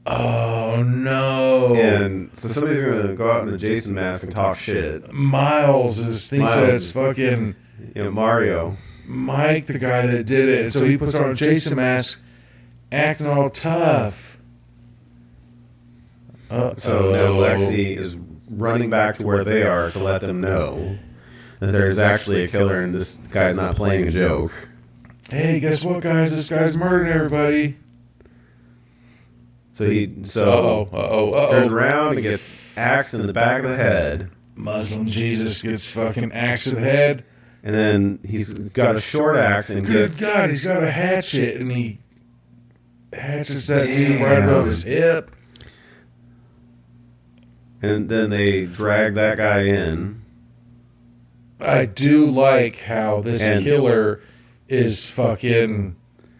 Oh no. and so somebody's gonna go out in a Jason mask and talk shit. Miles thinks that Miles. it's fucking Mario. Mike, the guy that did it. And so he puts on a Jason mask, acting all tough. So now Lexi is running back to where they are to let them know that there's actually a killer, and this guy's not playing a joke. Hey, guess what, guys? This guy's murdering everybody. So he turns around and gets axed in the back of the head, Muslim Jesus gets fucking axed to the head. and then he's got a short axe and Good gets... God, he's got a hatchet, and he hatchets that dude right above his hip. And then they drag that guy in. I do like how this And- killer is fucking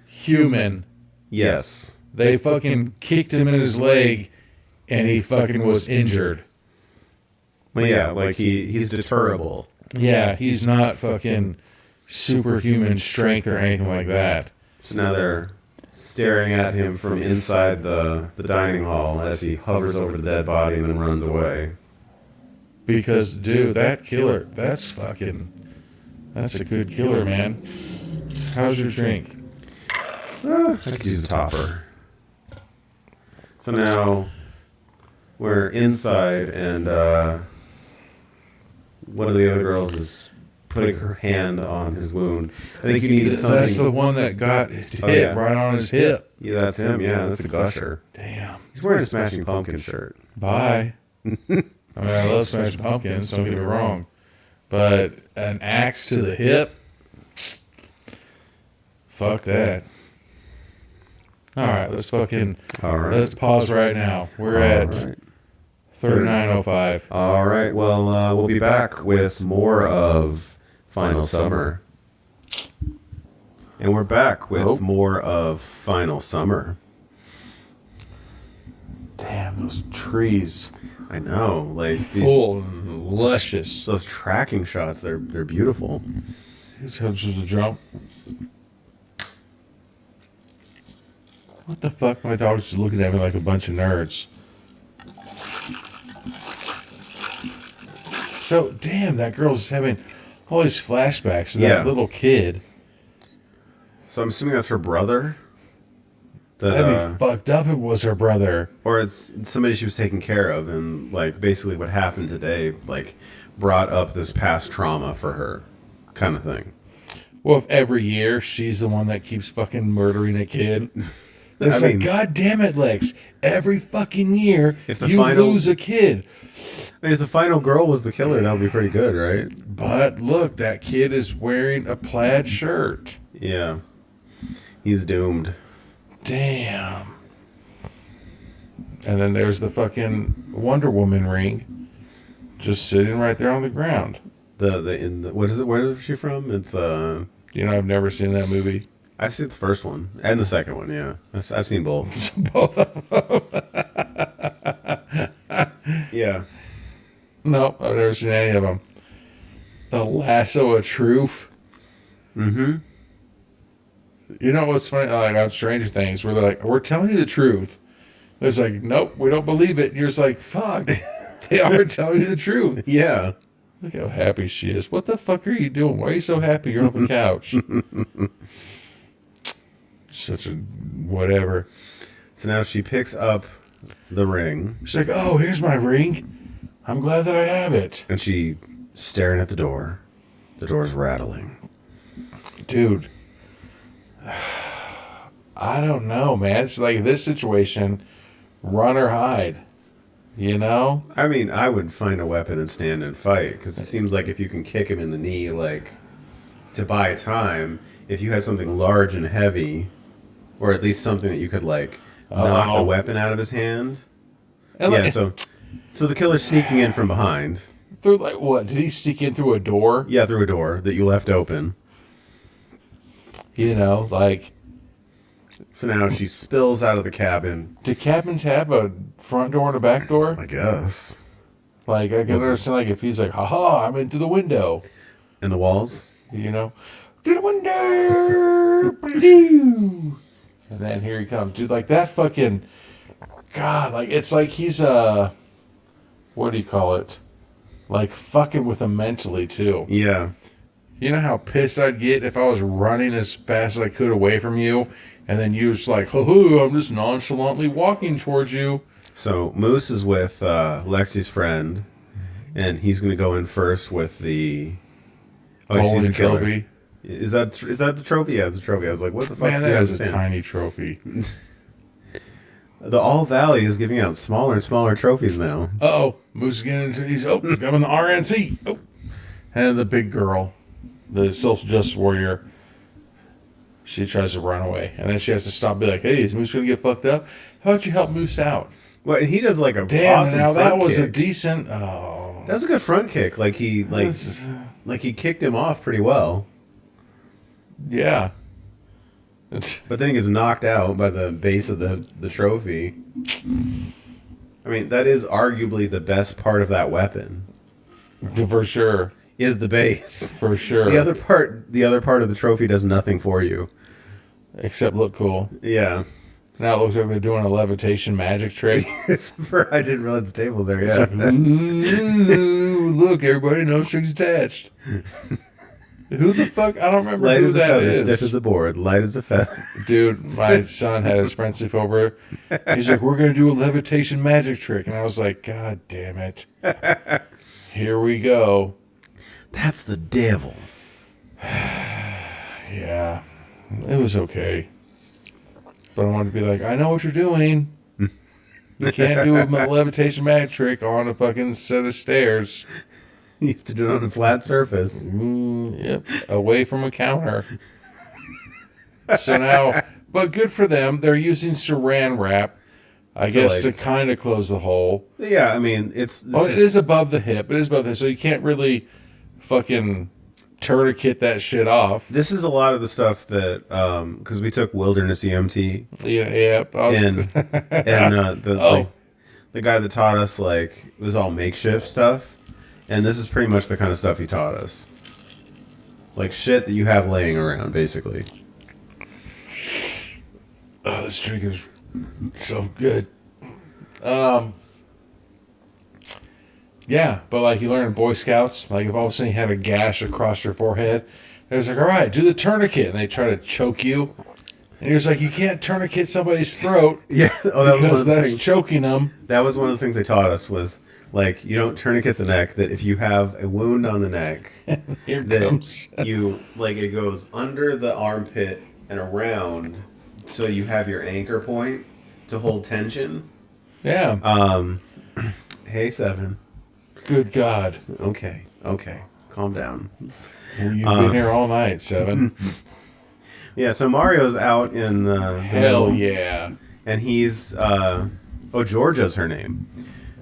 human. Yes. They fucking kicked him in his leg, and he fucking was injured. Well, yeah, like he's deterrable. Yeah, he's not fucking superhuman strength or anything like that. So now they're staring at him from inside the dining hall as he hovers over the dead body and then runs away. Because, dude, that killer, that's a good killer, man. How's your drink? I could use a topper. So now we're inside, and one of the other girls is putting her hand on his wound. I think you need something. That's the one that got hit right on his hip. Yeah, that's him. Yeah, that's a gusher. Damn. He's wearing a Smashing Pumpkin shirt. Bye. I mean, I love Smashing Pumpkins, don't get me wrong. But an axe to the hip? Fuck that. All right, let's fucking All right. let's pause right now. We're at 39:05. All right. Well, we'll be back with more of Final Summer. And we're back with more of Final Summer. Damn, those trees. I know, like Full and luscious. those tracking shots. They're beautiful. This helps with the jump. What the fuck? My dog's just looking at me like a bunch of nerds. So, damn, that girl's having all these flashbacks of that little kid. So I'm assuming that's her brother. That'd be fucked up if it was her brother. Or it's somebody she was taking care of, and like basically what happened today, like brought up this past trauma for her, kind of thing. Well, if every year she's the one that keeps fucking murdering a kid. It's like, God damn it, Lex. Every fucking year, you lose a kid. I mean, if the final girl was the killer, that would be pretty good, right? But look, that kid is wearing a plaid shirt. Yeah. He's doomed. Damn. And then there's the fucking Wonder Woman ring just sitting right there on the ground. What is it? Where is she from? It's You know, I've never seen that movie. I've seen the first one and the second one. Yeah, I've seen both. Both of them. Yeah. Nope, I've never seen any of them. The Lasso of Truth. Mm-hmm. You know what's funny? Like on Stranger Things, where they're like, "We're telling you the truth." It's like, "Nope, we don't believe it." And you're just like, "Fuck, they are telling you the truth." Yeah. Look how happy she is. What the fuck are you doing? Why are you so happy? You're on the couch. Such a whatever. So now she picks up the ring. She's like, "Oh, here's my ring. I'm glad that I have it." And she staring at the door. The door's rattling. Dude, I don't know, man. It's like this situation, run or hide. You know? I mean, I would find a weapon and stand and fight, because it seems like if you can kick him in the knee, like, to buy time, if you had something large and heavy, or at least something that you could, like, knock the weapon out of his hand. And Yeah, like, so the killer's sneaking in from behind. through, like, what? Did he sneak in through a door? Yeah, through a door that you left open. You know, like... So now she spills out of the cabin. Do cabins have a front door and a back door? I guess. Like, I can understand, like, if he's like, haha, I'm into the window. And the walls? You know? To the window! And then here he comes. Dude, like, that fucking... God, like, it's like he's, what do you call it? Like, fucking with him mentally, too. Yeah. You know how pissed I'd get if I was running as fast as I could away from you, and then you was like, hoo-hoo, I'm just nonchalantly walking towards you. So Moose is with Lexi's friend, and he's going to go in first with the... Oh, he sees the killer. Trophy. Is that the trophy? Yeah, it's a trophy. I was like, what the fuck Man, is he that on is his a hand? tiny trophy. The All Valley is giving out smaller and smaller trophies now. Uh-oh. Moose is getting into... He's... Oh, coming the RNC. Oh. And the big girl, the social justice warrior, she tries to run away. And then she has to stop and be like, hey, is Moose going to get fucked up? How about you help Moose out? Well, he does like a Damn, awesome now front that was a kick. decent... Oh. That was a good front kick. Like he he kicked him off pretty well. Yeah. But then he gets knocked out by the base of the trophy. I mean, that is arguably the best part of that weapon. For sure. Is the base. For sure. The other part of the trophy does nothing for you. Except look cool. Yeah. Now it looks like they're doing a levitation magic trick. I didn't realize the table was there. It's Yeah. like, ooh, look, everybody, no strings attached. Who the fuck? I don't remember Light who as a that feather, is. stiff as a board. Light as a feather. Dude, my son had his friend sleep over. He's like, we're going to do a levitation magic trick. And I was like, God damn it. Here we go. That's the devil. Yeah, it was okay. But I wanted to be like, I know what you're doing. You can't do a levitation magic trick on a fucking set of stairs. You have to do it on a flat surface. Yep, away from a counter. So now But good for them. They're using saran wrap, I guess, to kind of close the hole. Yeah, I mean, it is above the hip. It is above the hip, so you can't really fucking tourniquet that shit off. This is a lot of the stuff that, because we took Wilderness EMT. Yeah. The guy that taught us, like, it was all makeshift stuff. And this is pretty much the kind of stuff he taught us. Like shit that you have laying around, basically. Oh, this drink is so good. Yeah, but like you learn in Boy Scouts, like if all of a sudden you had a gash across your forehead, it was like, all right, do the tourniquet, and they try to choke you. And he was like, you can't tourniquet somebody's throat. Yeah, because that's choking them. That was one of the things they taught us was, like, you don't tourniquet the neck, that if you have a wound on the neck, Here comes. you, like, it goes under the armpit and around, so you have your anchor point to hold tension. Yeah. Hey, Seven. Good God. Okay. Calm down. Well, you've been here all night, Seven. Yeah, so Mario's out in the Hell middle, yeah. and he's, Georgia's her name.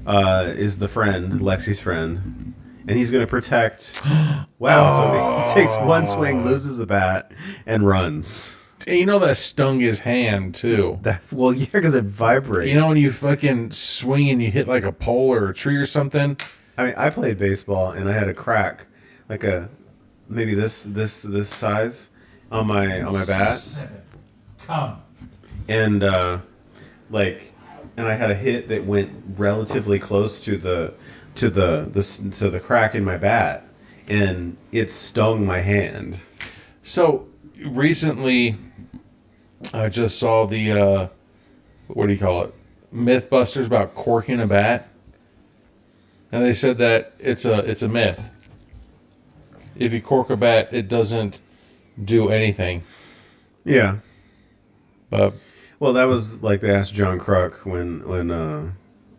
Is the friend, Lexi's friend, and he's going to protect. Wow! So he takes one swing, loses the bat, and runs. And you know that stung his hand too. Well, yeah, because it vibrates. You know when you fucking swing and you hit like a pole or a tree or something. I mean, I played baseball and I had a crack, like maybe this size on my bat. Come. And and I had a hit that went relatively close to the crack in my bat, and it stung my hand. So recently, I just saw the what do you call it? Mythbusters about corking a bat, and they said that it's a myth. If you cork a bat, it doesn't do anything. Yeah. But well, that was like they asked John Kruk when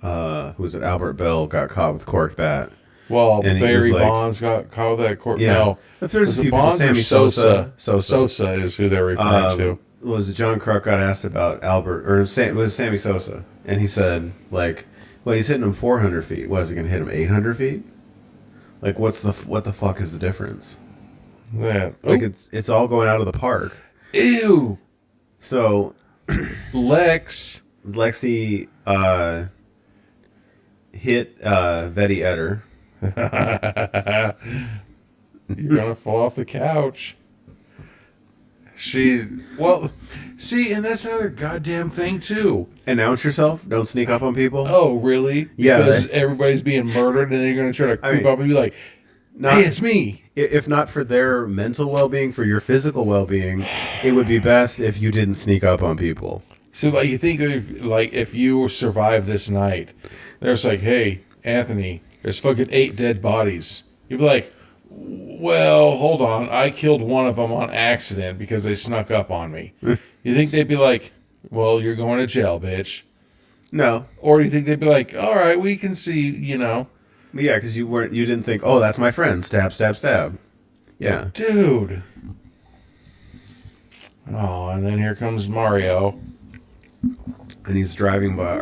who was it? Albert Bell got caught with corked bat. Well, and Barry Bonds got caught with that cork. Yeah. No, if there's a few Bonds people, Sammy Sosa. Sosa. Sosa is who they're referring to. Was it John Kruk got asked about Albert or it was Sammy Sosa, and he said like, well, he's hitting him 400 feet. What is he gonna hit him 800 feet? Like, what the fuck is the difference? Yeah. Like it's all going out of the park. Ew. So Lexi hit Vetty Etter. You're gonna fall off the couch. See, and that's another goddamn thing too. Announce yourself. Don't sneak up on people. Oh, really? Yeah. Because everybody's being murdered, and then you're gonna try to creep up and be like, "Hey, it's me." If not for their mental well-being, for your physical well-being, it would be best if you didn't sneak up on people. So, like, you think if you survive this night, there's like, "Hey, Anthony, there's fucking 8 dead bodies." You'd be like, well, hold on. I killed one of them on accident because they snuck up on me. You think they'd be like, well, you're going to jail, bitch? No. Or do you think they'd be like, all right, we can see, you know. Yeah, because you didn't think, oh, that's my friend. Stab, stab, stab. Yeah. Dude. Oh, and then here comes Mario. And he's walking by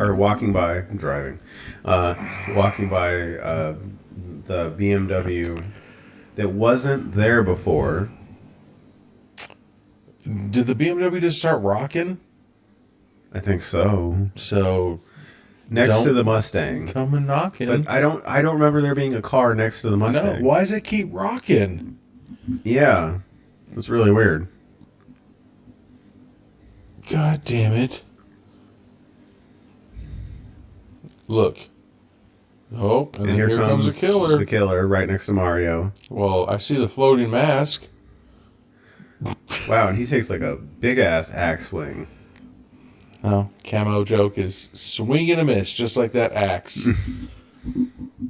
the BMW that wasn't there before. Did the BMW just start rocking? I think so. So next to the Mustang. Come and knocking. But I don't remember there being a car next to the Mustang. No, why does it keep rocking? Yeah. That's really weird. God damn it. Look. Oh, and then here comes the killer. The killer right next to Mario. Well, I see the floating mask. Wow, and he takes like a big ass axe swing. Oh, Camo joke is swing and a miss, just like that axe.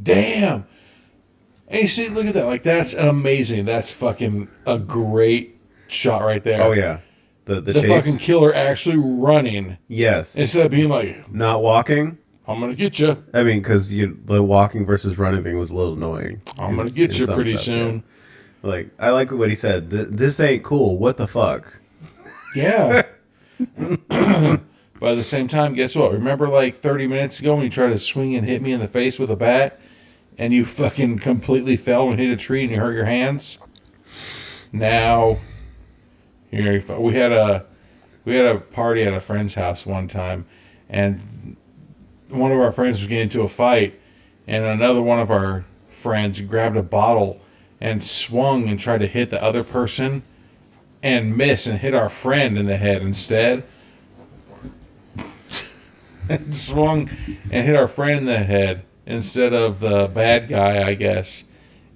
Damn! And you see, look at that. Like, that's amazing. That's fucking a great shot right there. Oh, yeah. The chase. Fucking killer actually running. Yes. Instead of being like, not walking. I'm going to get you. I mean, because the walking versus running thing was a little annoying. I'm going to get you pretty soon. Yeah. Like, I like what he said. This ain't cool. What the fuck? Yeah. But at the same time, guess what? Remember like 30 minutes ago when you tried to swing and hit me in the face with a bat and you fucking completely fell and hit a tree and you hurt your hands? Now, we had a party at a friend's house one time, and one of our friends was getting into a fight, and another one of our friends grabbed a bottle and swung and tried to hit the other person and missed and hit our friend in the head instead. And swung and hit our friend in the head instead of the bad guy, I guess.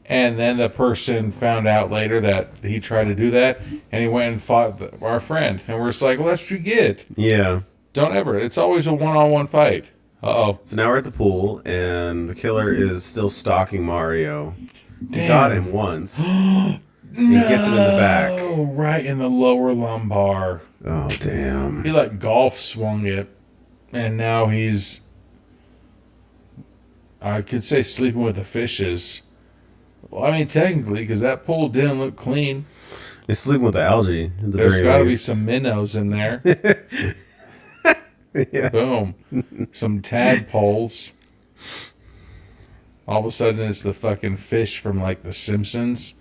And then the person found out later that he tried to do that, and he went and fought our friend. And we're just like, well, that's what you get. Yeah. Don't ever. It's always a one-on-one fight. Uh-oh. So now we're at the pool, and the killer is still stalking Mario. Damn. He got him once. He gets him in the back. Oh, right in the lower lumbar. Oh, damn. He like golf swung it, and now he's, I could say, sleeping with the fishes. Well, I mean, technically, because that pool didn't look clean. He's sleeping with the algae. At the There's very got to be least. some minnows in there. Yeah. Boom. Some tadpoles. All of a sudden, it's the fucking fish from like The Simpsons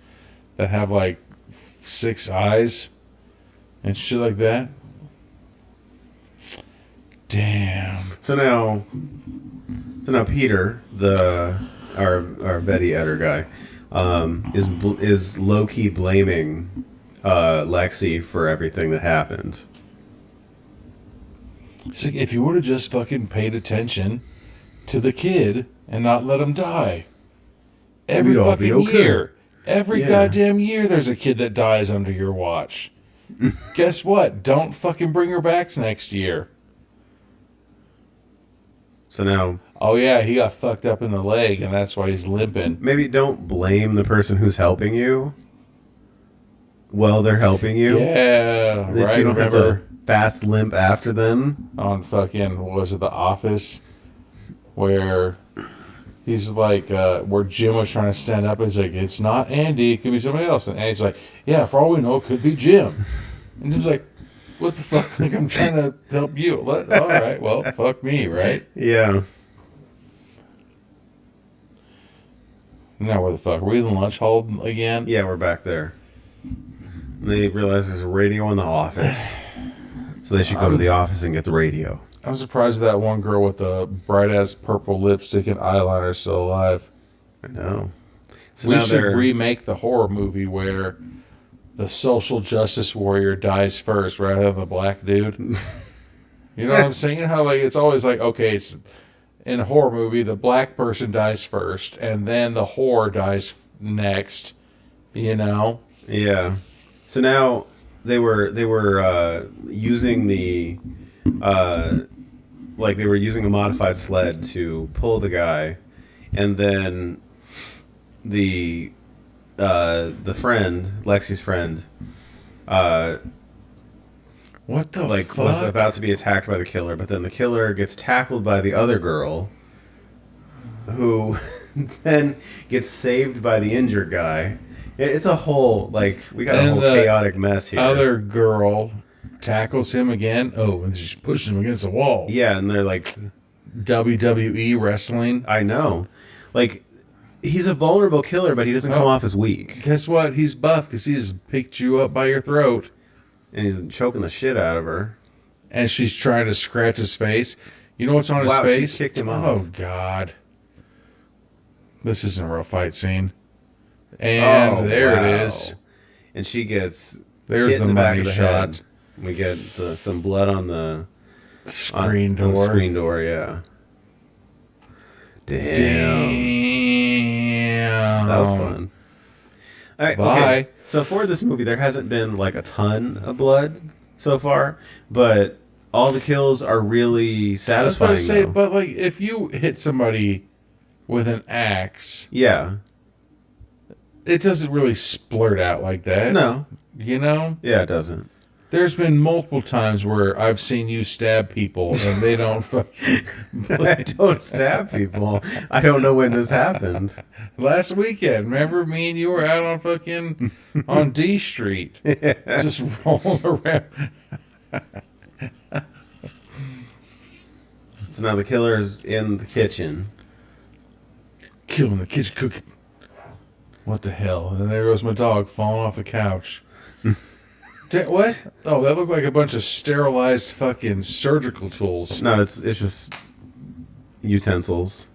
that have like 6 eyes and shit like that. Damn. So now Peter, our Betty Etter guy, is low key blaming Lexi for everything that happened. It's like, if you would have just fucking paid attention to the kid and not let him die. Every We'd all be fucking okay. year. Every Yeah. goddamn year there's a kid that dies under your watch. Guess what? Don't fucking bring her back next year. So now Oh yeah, he got fucked up in the leg and that's why he's limping. maybe don't blame the person who's helping you while they're helping you. Yeah, That right. you don't have Remember to fast limp after them. on fucking, what was it, The Office, where he's like, where Jim was trying to stand up, and he's like, it's not Andy, it could be somebody else. And Andy's like, yeah, for all we know, it could be Jim. And he's like, what the fuck? Like, I'm trying to help you. All right, well, fuck me, right? Yeah. Now where the fuck? Are we in the lunch hall again? Yeah, we're back there. And they realize there's a radio in the office. So they should go to the office and get the radio. I'm surprised that one girl with the bright-ass purple lipstick and eyeliner is still alive. I know. So We now should they're remake the horror movie where the social justice warrior dies first rather than the black dude. You know what I'm saying? How like it's always like, okay, it's in a horror movie, the black person dies first, and then the whore dies next. You know? Yeah. So now they were using the like they were using a modified sled to pull the guy, and then the friend, Lexi's friend, What the like fuck? was about to be attacked by the killer, but then the killer gets tackled by the other girl, who then gets saved by the injured guy. It's a whole like we got a And whole the chaotic mess here. Other girl tackles him again. Oh, and she pushes him against the wall. Yeah, and they're like, WWE wrestling. I know, like he's a vulnerable killer, but he doesn't come Oh. off as weak, Guess what? He's buff because he just picked you up by your throat. and he's choking the shit out of her. And she's trying to scratch his face. You know what's on Wow, his she face? kicked him off. Oh, God. This isn't a real fight scene. And there wow. it is. And she gets There's hit the in the back money of the shot. head. We get some blood on the Screen on the door. screen door, yeah. Damn. Damn. That was fun. All right, Bye. okay. So for this movie, there hasn't been like a ton of blood so far, but all the kills are really I was satisfying. about to say, though. but like, if you hit somebody with an axe, Yeah. it doesn't really splurt out like that. No. You know? Yeah, it doesn't. There's been multiple times where I've seen you stab people and they don't fucking. I don't stab people. I don't know when this happened. Last weekend, remember me and you were out on fucking on D Street, just rolling around. So now the killer is in the kitchen. Killing the kitchen cooking. What the hell? And there goes my dog falling off the couch. What? Oh, that looked like a bunch of sterilized fucking surgical tools. No, it's just utensils.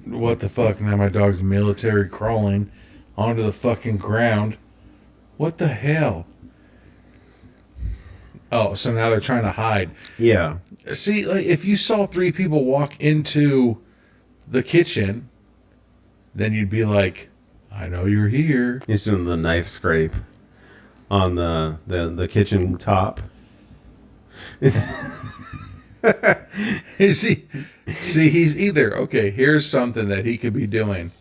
What the fuck? Now my dog's military crawling onto the fucking ground. What the hell? Oh, so now they're trying to hide. Yeah. See, like, if you saw 3 people walk into the kitchen, then you'd be like, I know you're here. He's doing the knife scrape on the kitchen top. See, he's either, okay, here's something that he could be doing.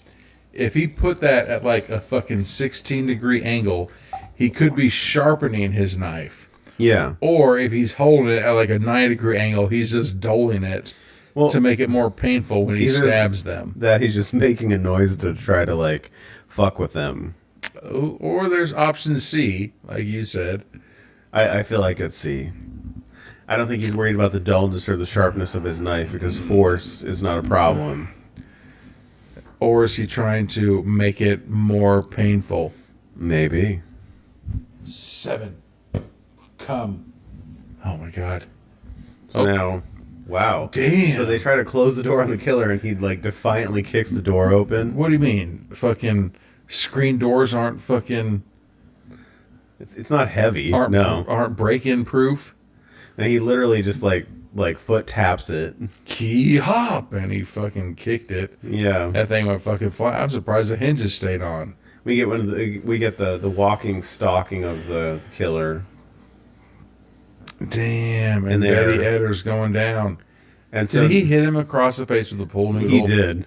If he put that at like a fucking 16-degree angle, he could be sharpening his knife. Yeah. Or if he's holding it at like a 90-degree angle, he's just doling it to make it more painful when he stabs them. That he's just making a noise to try to, like, fuck with them. Or there's option C, like you said. I feel like it's C. I don't think he's worried about the dullness or the sharpness of his knife because force is not a problem. Or is he trying to make it more painful? Maybe. 7. Come. Oh my god. So now, wow. Damn. So they try to close the door on the killer and he, like, defiantly kicks the door open. What do you mean? Fucking screen doors aren't fucking... It's not heavy. Aren't break-in proof? And he literally just, like foot taps it. Key hop! And he fucking kicked it. Yeah. That thing went fucking fly. I'm surprised the hinges stayed on. We get the walking stalking of the killer. Damn, and Eddie Edder's going down. And so did he hit him across the face with a pool noodle? He did.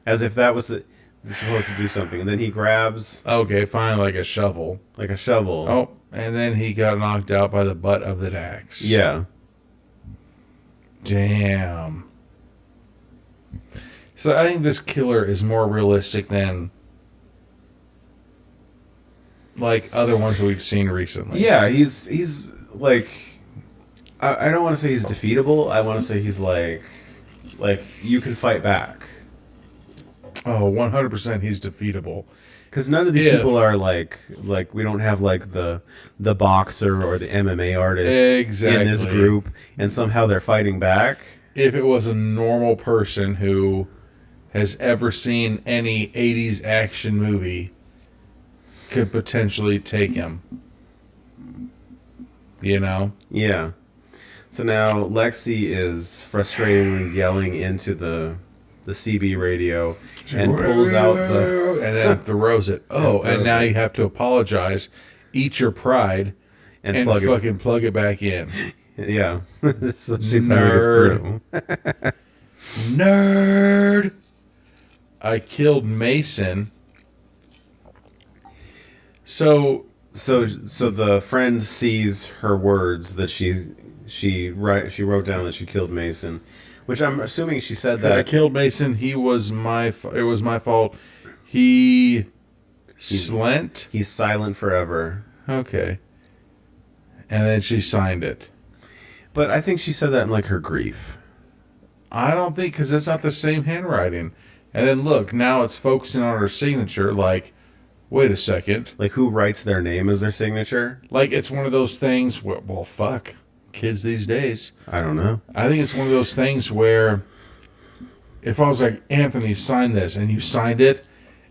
As if that was supposed to do something. And then he grabs... Okay, fine, like a shovel. Like a shovel. Oh, and then he got knocked out by the butt of the axe. Yeah. Damn. So I think this killer is more realistic than like other ones that we've seen recently. Yeah, he's like... I don't want to say he's defeatable. I want to say he's like you can fight back. Oh, 100% he's defeatable. Because none of these people are like we don't have like the boxer or the MMA artist in this group, and somehow they're fighting back. If it was a normal person who has ever seen any 80s action movie, could potentially take him. You know? Yeah. So now Lexi is frustratingly yelling into the CB radio and pulls out the... And then throws it. Oh, and now you have to apologize, eat your pride, and plug it back in. Yeah. So she finally gets through. Nerd! I killed Mason. So the friend sees her words that she wrote down that she killed Mason, which I'm assuming she said that I killed Mason. It was my fault. He's silent. He's silent forever. Okay. And then she signed it. But I think she said that in like her grief. I don't think, because that's not the same handwriting. And then look, now it's focusing on her signature. Like, wait a second. Like, who writes their name as their signature? Like, it's one of those things where, well, fuck. Kids these days. I don't know. I think it's one of those things where if I was like, Anthony, sign this, and you signed it,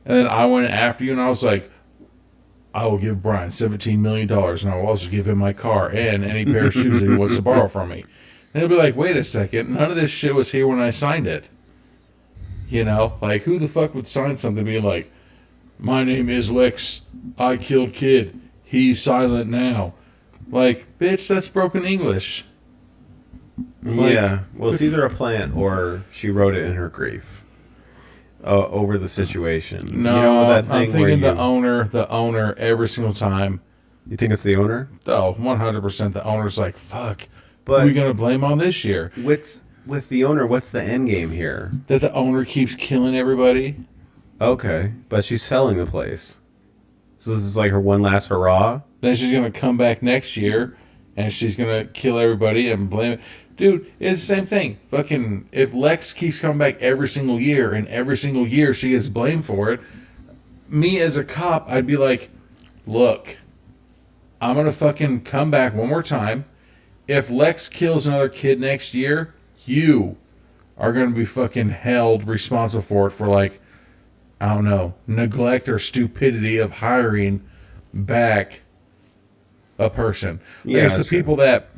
and then I went after you and I was like, I will give Brian $17 million, and I will also give him my car and any pair of shoes that he wants to borrow from me. And he'll be like, wait a second, none of this shit was here when I signed it. You know, like, who the fuck would sign something being like, my name is Lex, I killed Kid, he's silent now. Like, bitch, that's broken English. Like, yeah. Well, it's either a plant or she wrote it in her grief over the situation. No, you know that thing I'm thinking the owner every single time. You think it's the owner? Oh, 100% the owner's like, fuck, but who are we going to blame on this year? With the owner, what's the end game here? That the owner keeps killing everybody? Okay, but she's selling the place. So this is like her one last hurrah? Then she's going to come back next year and she's gonna kill everybody and blame it. Dude, it's the same thing. Fucking, if Lex keeps coming back every single year, and every single year she gets blamed for it, me as a cop, I'd be like, look, I'm gonna fucking come back one more time. If Lex kills another kid next year, you are gonna be fucking held responsible for it for, like, I don't know, neglect or stupidity of hiring back a person. Yeah, It's the people that,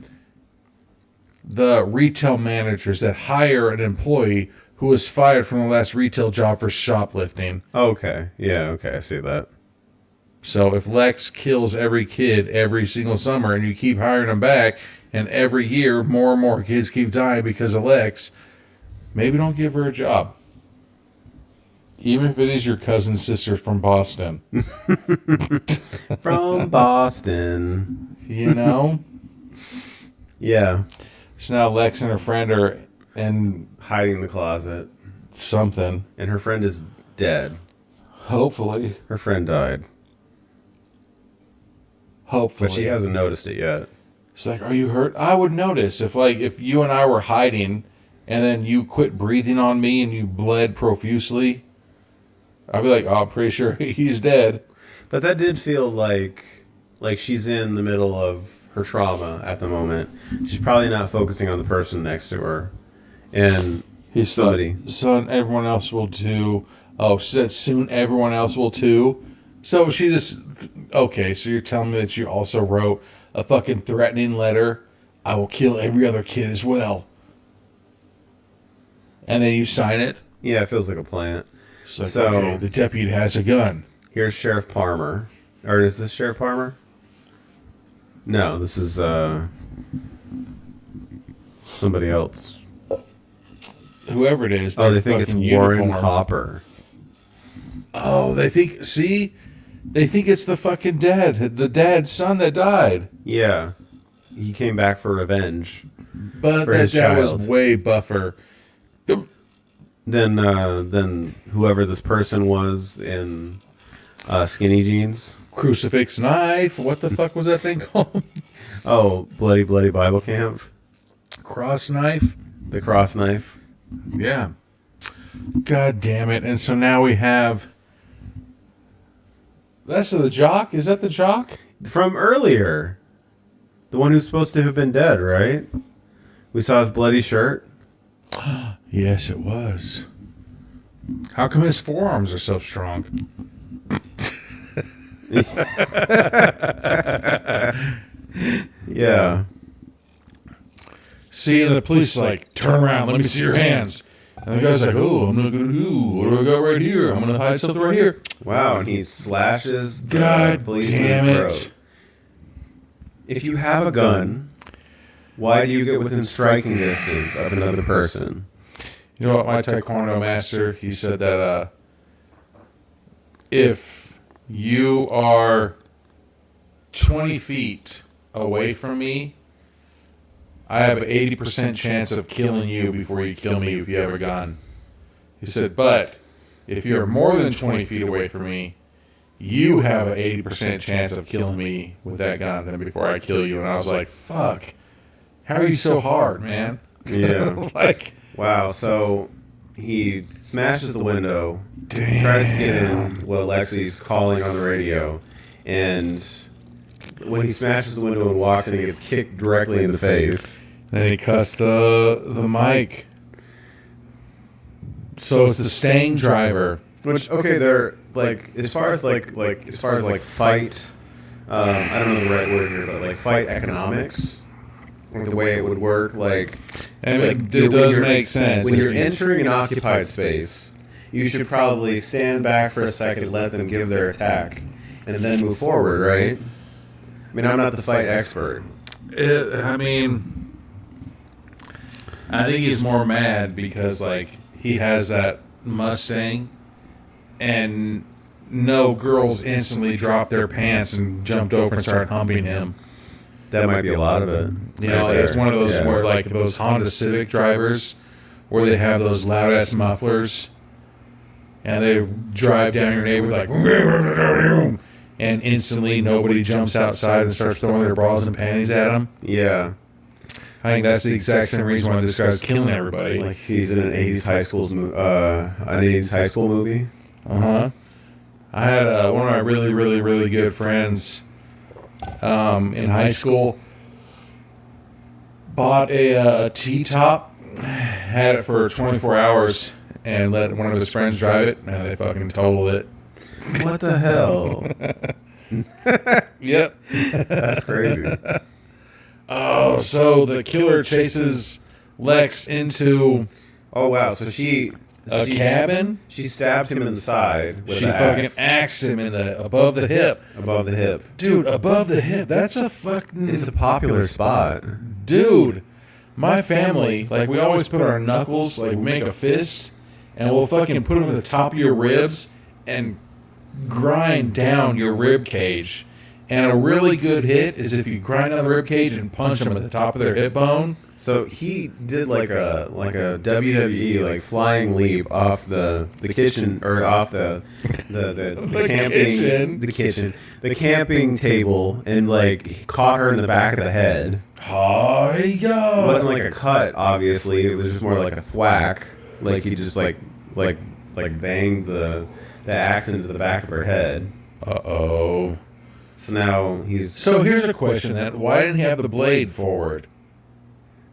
the retail managers that hire an employee who was fired from the last retail job for shoplifting. Okay. Yeah, okay, I see that. So if Lex kills every kid every single summer and you keep hiring them back, and every year more and more kids keep dying because of Lex, maybe don't give her a job. Even if it is your cousin's sister from Boston. From Boston. You know? Yeah. So now Lex and her friend are in Hiding in the closet. something. And her friend is dead. Hopefully. Her friend died. Hopefully. But she hasn't noticed it yet. She's like, are you hurt? I would notice if you and I were hiding and then you quit breathing on me and you bled profusely, I'd be like, oh, I'm pretty sure he's dead. But that did feel like she's in the middle of her trauma at the moment. She's probably not focusing on the person next to her. And He's somebody. Son, everyone else will too. Oh, she said soon everyone else will too. So she just, okay, so you're telling me that you also wrote a fucking threatening letter? I will kill every other kid as well. And then you sign it? Yeah, it feels like a plant. She's like, So- okay, the deputy has a gun. Here's Sheriff Palmer. Or is this Sheriff Palmer? No, this is somebody else. Whoever it is. Oh, their they think it's fucking Warren uniform. Copper. Oh, they think, see? They think it's the fucking the dad's son that died. Yeah. He came back for revenge. But For that his dad was child. way buffer. Then whoever this person was in skinny jeans. Crucifix knife. What the fuck was that thing called? Oh, Bloody Bible Camp. Cross knife. The cross knife. Yeah. God damn it. And so now we have... That's the jock? Is that the jock? From earlier. The one who's supposed to have been dead, right? We saw his bloody shirt. Yes, it was. How come his forearms are so strong? Yeah. See, and the police is like, turn around, let me see your hands. And the guy's like, oh, I'm not gonna do. What do I got right here? I'm gonna hide something right here. Wow, and he slashes the God policeman's damn it. throat. If you have a gun, why do you get within striking distance of another person? You know what, my taekwondo master, he said that if you are 20 feet away from me, I have an 80% chance of killing you before you kill me if you have a gun. He said, but if you're more than 20 feet away from me, you have an 80% chance of killing me with that gun than before I kill you. And I was like, fuck, how are you so hard, man? Yeah. Like, Wow, so he smashes the window, damn. tries to get in while Lexi's calling on the radio, and when he smashes the window and walks in, he gets kicked directly in the face. Then he cuts the mic. So it's the Stang driver. Which, okay, they're like as far as fight. I don't know the right word here, but like fight economics, like the way it would work, like. And like, it when does you're- make sense. When you're entering an occupied space, you should probably stand back for a second, let them give their attack, and then move forward, right? I mean, I'm not the fight expert. I mean, I think he's more mad because, like, he has that Mustang, and no girls instantly dropped their pants and jumped over and started humping him. That might be a lot of it. You know, right it's there. one of those Yeah. where, like, those Honda Civic drivers where they have those loud ass mufflers and they drive down your neighborhood like, and instantly nobody jumps outside and starts throwing their bras and panties at him. Yeah. I think that's the exact same reason why this guy's killing everybody. Like he's in an 80s high school movie. Uh-huh. I had one of my really, really, really good friends in high school bought a T-top, had it for 24 hours, and let one of his friends drive it, and they fucking totaled it. What the hell? Yep. That's crazy. Oh, so the killer chases Lex into Oh wow! So she cabin? She stabbed him in the side with She an fucking axe axed him in the above the hip. above the hip. Dude, above the hip. That's a fucking... It's a popular spot. Dude, my family, like, we always put our knuckles, like, we make a fist, and we'll fucking put them at the top of your ribs and grind down your rib cage. And a really good hit is if you grind down the rib cage and punch them at the top of their hip bone. So he did like a WWE like flying leap off the kitchen or off the camping table and like caught her in the back of the head. Hi-yo. It wasn't like a cut, obviously. It was just more like a thwack. Like he just like banged the axe into the back of her head. Uh-oh. So now he's... So here's a question then. Why didn't he have the blade forward?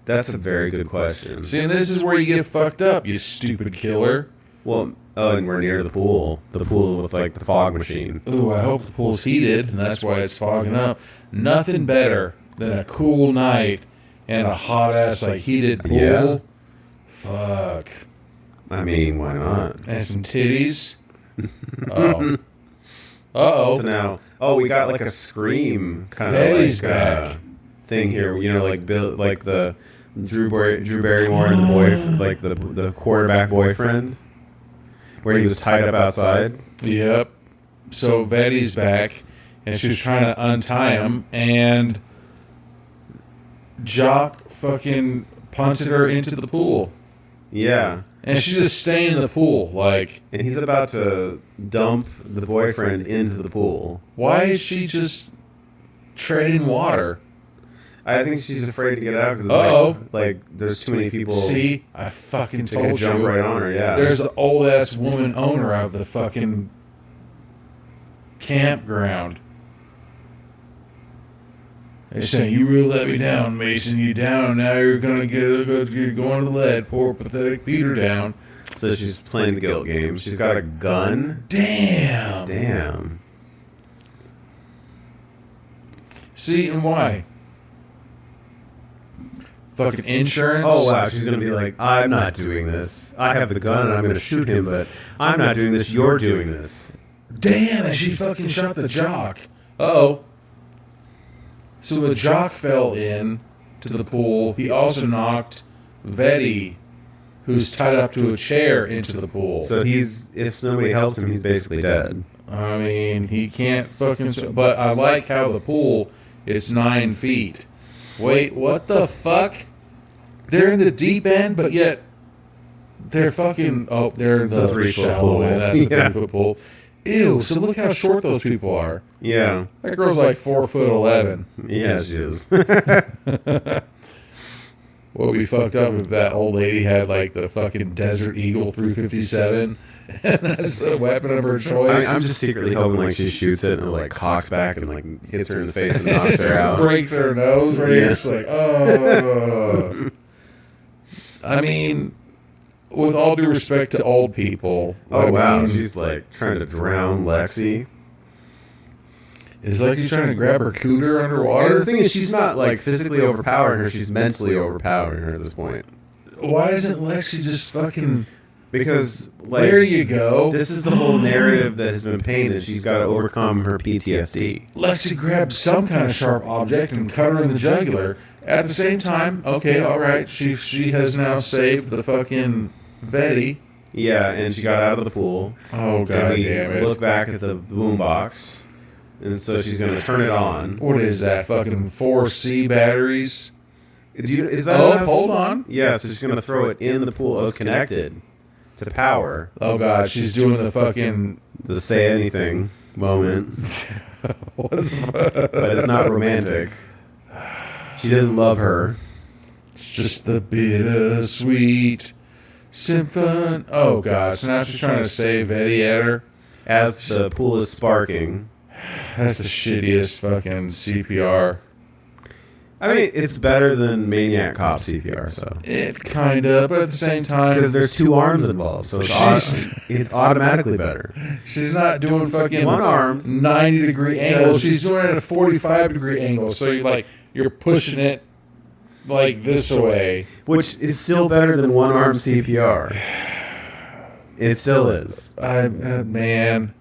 That's a very good question. See, and this is where you get fucked up, you stupid killer. Well, and we're near the pool. The pool with like the fog machine. Ooh, I hope the pool's heated, and that's why it's fogging up. Nothing better than a cool night and a hot-ass, like, heated pool. Yeah. Fuck. I mean, why not? And some titties. Oh. Uh-oh. So now, we got like a Scream kind of Betty's like back. thing here. You know, like Bill, like the Drew Barrymore and the boy, like the quarterback boyfriend, where he was tied up outside. Yep. So Betty's back, and she was trying to untie him, and Jock fucking punted her into the pool. Yeah. And she's just staying in the pool, like... And he's about to dump the boyfriend into the pool. Why is she just treading water? I think she's afraid to get out because like there's too many people. See, I fucking They could told jump you. right on her. Yeah. There's the old ass woman owner of the fucking campground. They're saying, "You really let me down, Mason. You down. Now you're gonna get going to the lead. Poor pathetic Peter down." So she's playing the guilt game. She's got a gun. Damn. Damn. See, and why? Fucking insurance. Oh wow, she's gonna be like, I'm not doing this. I have the gun and I'm gonna shoot him, but I'm not doing this. You're doing this. Damn, and she fucking shot the jock. Uh-oh. So the jock fell in to the pool. He also knocked Vetty, who's tied up to a chair, into the pool. So if somebody helps him, he's basically dead. I mean, he can't fucking... But I like how the pool is 9 feet. Wait, what the fuck? They're in the deep end, but yet they're fucking... Oh, they're in the 3-foot shallow pool. end. That's the Yeah. 3-foot pool. Ew, so look how short those people are. Yeah. That girl's like 4'11". Yeah, she is. What would be fucked up if that old lady had like the fucking Desert Eagle 357 and that's the weapon of her choice. I'm just secretly hoping like she shoots it and it, like cocks back and like hits her in the face and knocks her out. Breaks her nose right here. Yeah. It's like, oh. I mean, with all due respect to old people. Oh I wow, mean, she's like trying to drown Lexi. Is Lexi trying to grab her cooter And underwater? the thing is, she's not like physically overpowering her; she's mentally overpowering her at this point. Why doesn't Lexi just fucking... Because like There you go. this is the whole narrative that has been painted. She's got to overcome her PTSD. Lexi grabbed some kind of sharp object and cut her in the jugular. At the same time, okay, all right, she has now saved the fucking Vetty. Yeah, and she got out of the pool. Oh god And we damn it! look back at the boombox, and so she's gonna turn it on. What is that? Fucking 4C batteries? Is that Oh, enough? hold on. Yeah, so she's gonna throw it in the pool. Oh, it's connected to power. Oh god, she's doing the fucking The say anything. moment. But it's not romantic. She doesn't love her. It's just the bittersweet symphony. Oh, God. So now she's trying to save Eddie Edder. As the pool is sparking. That's the shittiest fucking CPR. I mean, it's better than Maniac Cop CPR, so. It kind of, but at the same time. Because there's two arms involved, so it's automatically better. She's not doing fucking one-armed 90-degree angle. She's doing it at a 45-degree angle. So you're pushing it like this away. Which is still better than one-arm CPR. It still is. Man.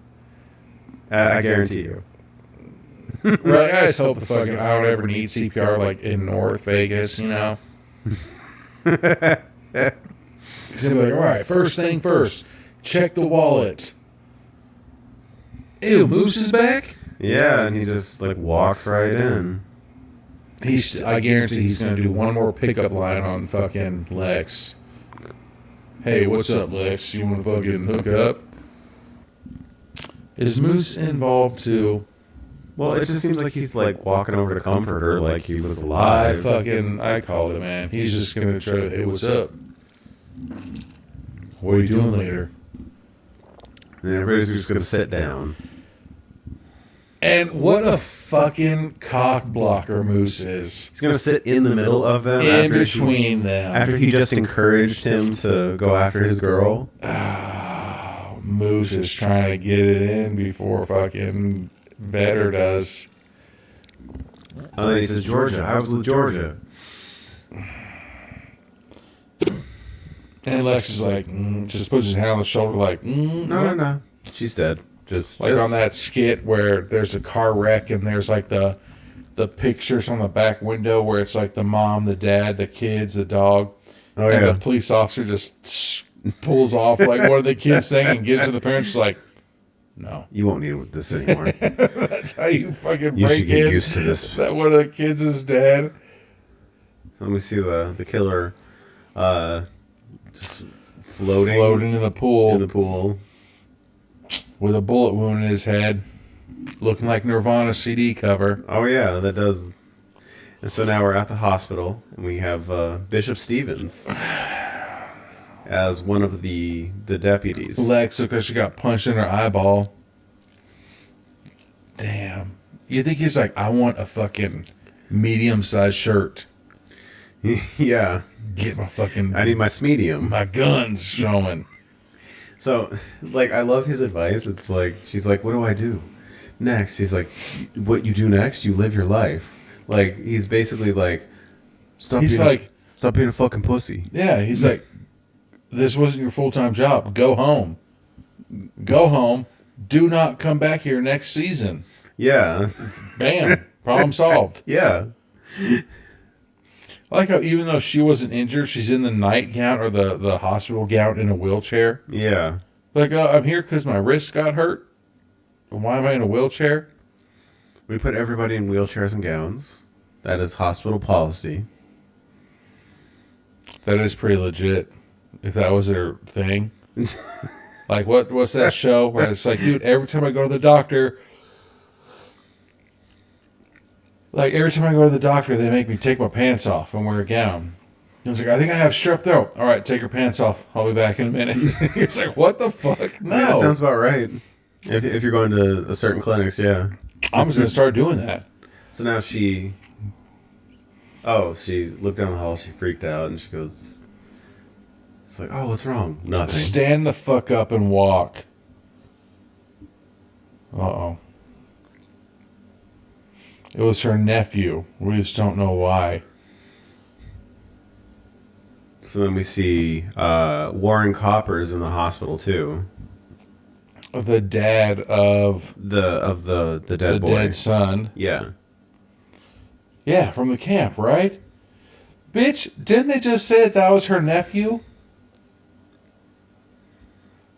I guarantee you. Right, I just hope I don't ever need CPR like in North Vegas, you know? Because they'll be like, all right, first thing first, check the wallet. Ew, Moose is back? Yeah, and he just like walks right in. I guarantee he's going to do one more pickup line on fucking Lex. Hey, what's up, Lex? You want to fucking hook up? Is Moose involved too? Well, it just seems like he's like walking over to comfort her like he was alive. I called it, man. He's just going to try to, hey, what's up? What are you doing later? And everybody's just going to sit down. And what a fucking cock blocker Moose is. He's going to sit in the middle of them. In between them. After he just encouraged him to go after his girl. Moose is trying to get it in before fucking Vetter does. And then he says, Georgia. I was with Georgia. And Lex is like, just puts his hand on the shoulder like, No. She's dead. Just on that skit where there's a car wreck and there's like the pictures on the back window where it's like the mom, the dad, the kids, the dog. Oh, and yeah. the police officer just pulls off like one of the kids thing and gives to the parents like, no. You won't need this anymore. That's how you fucking You break should get in used to this. that one of the kids is dead. Let me see the killer just floating in the pool. in the pool. With a bullet wound in his head. Looking like Nirvana CD cover. Oh, yeah, that does. And so now we're at the hospital, and we have Bishop Stevens as one of the deputies. Lex, because she got punched in her eyeball. Damn. You think he's like, I want a fucking medium-sized shirt. Yeah. Get my fucking... I need my medium. My guns showing. So, like, I love his advice. It's like, she's like, what do I do next? He's like, what you do next? You live your life. Like, he's basically like, stop being a fucking pussy. Yeah, he's like, this wasn't your full-time job. Go home. Go home. Do not come back here next season. Yeah. Bam. Problem solved. Yeah. I like how even though she wasn't injured, she's in the nightgown or the hospital gown in a wheelchair. Yeah. Like, I'm here because my wrist got hurt. Why am I in a wheelchair? We put everybody in wheelchairs and gowns. That is hospital policy. That is pretty legit. If that was their thing. Like, what's that show where it's like, dude, every time I go to the doctor... Like, every time I go to the doctor, they make me take my pants off and wear a gown. He's like, I think I have strep throat. All right, take your pants off. I'll be back in a minute. He's like, what the fuck? No. Yeah, that sounds about right. If you're going to a certain clinics, yeah. I'm just going to start doing that. So now she looked down the hall, she freaked out, and she goes, it's like, oh, what's wrong? Nothing. Stand the fuck up and walk. Uh-oh. It was her nephew. We just don't know why. So then we see Warren Coppers in the hospital too. The dad of the dead boy. dead son. Yeah. Yeah, from the camp, right? Bitch, didn't they just say that was her nephew?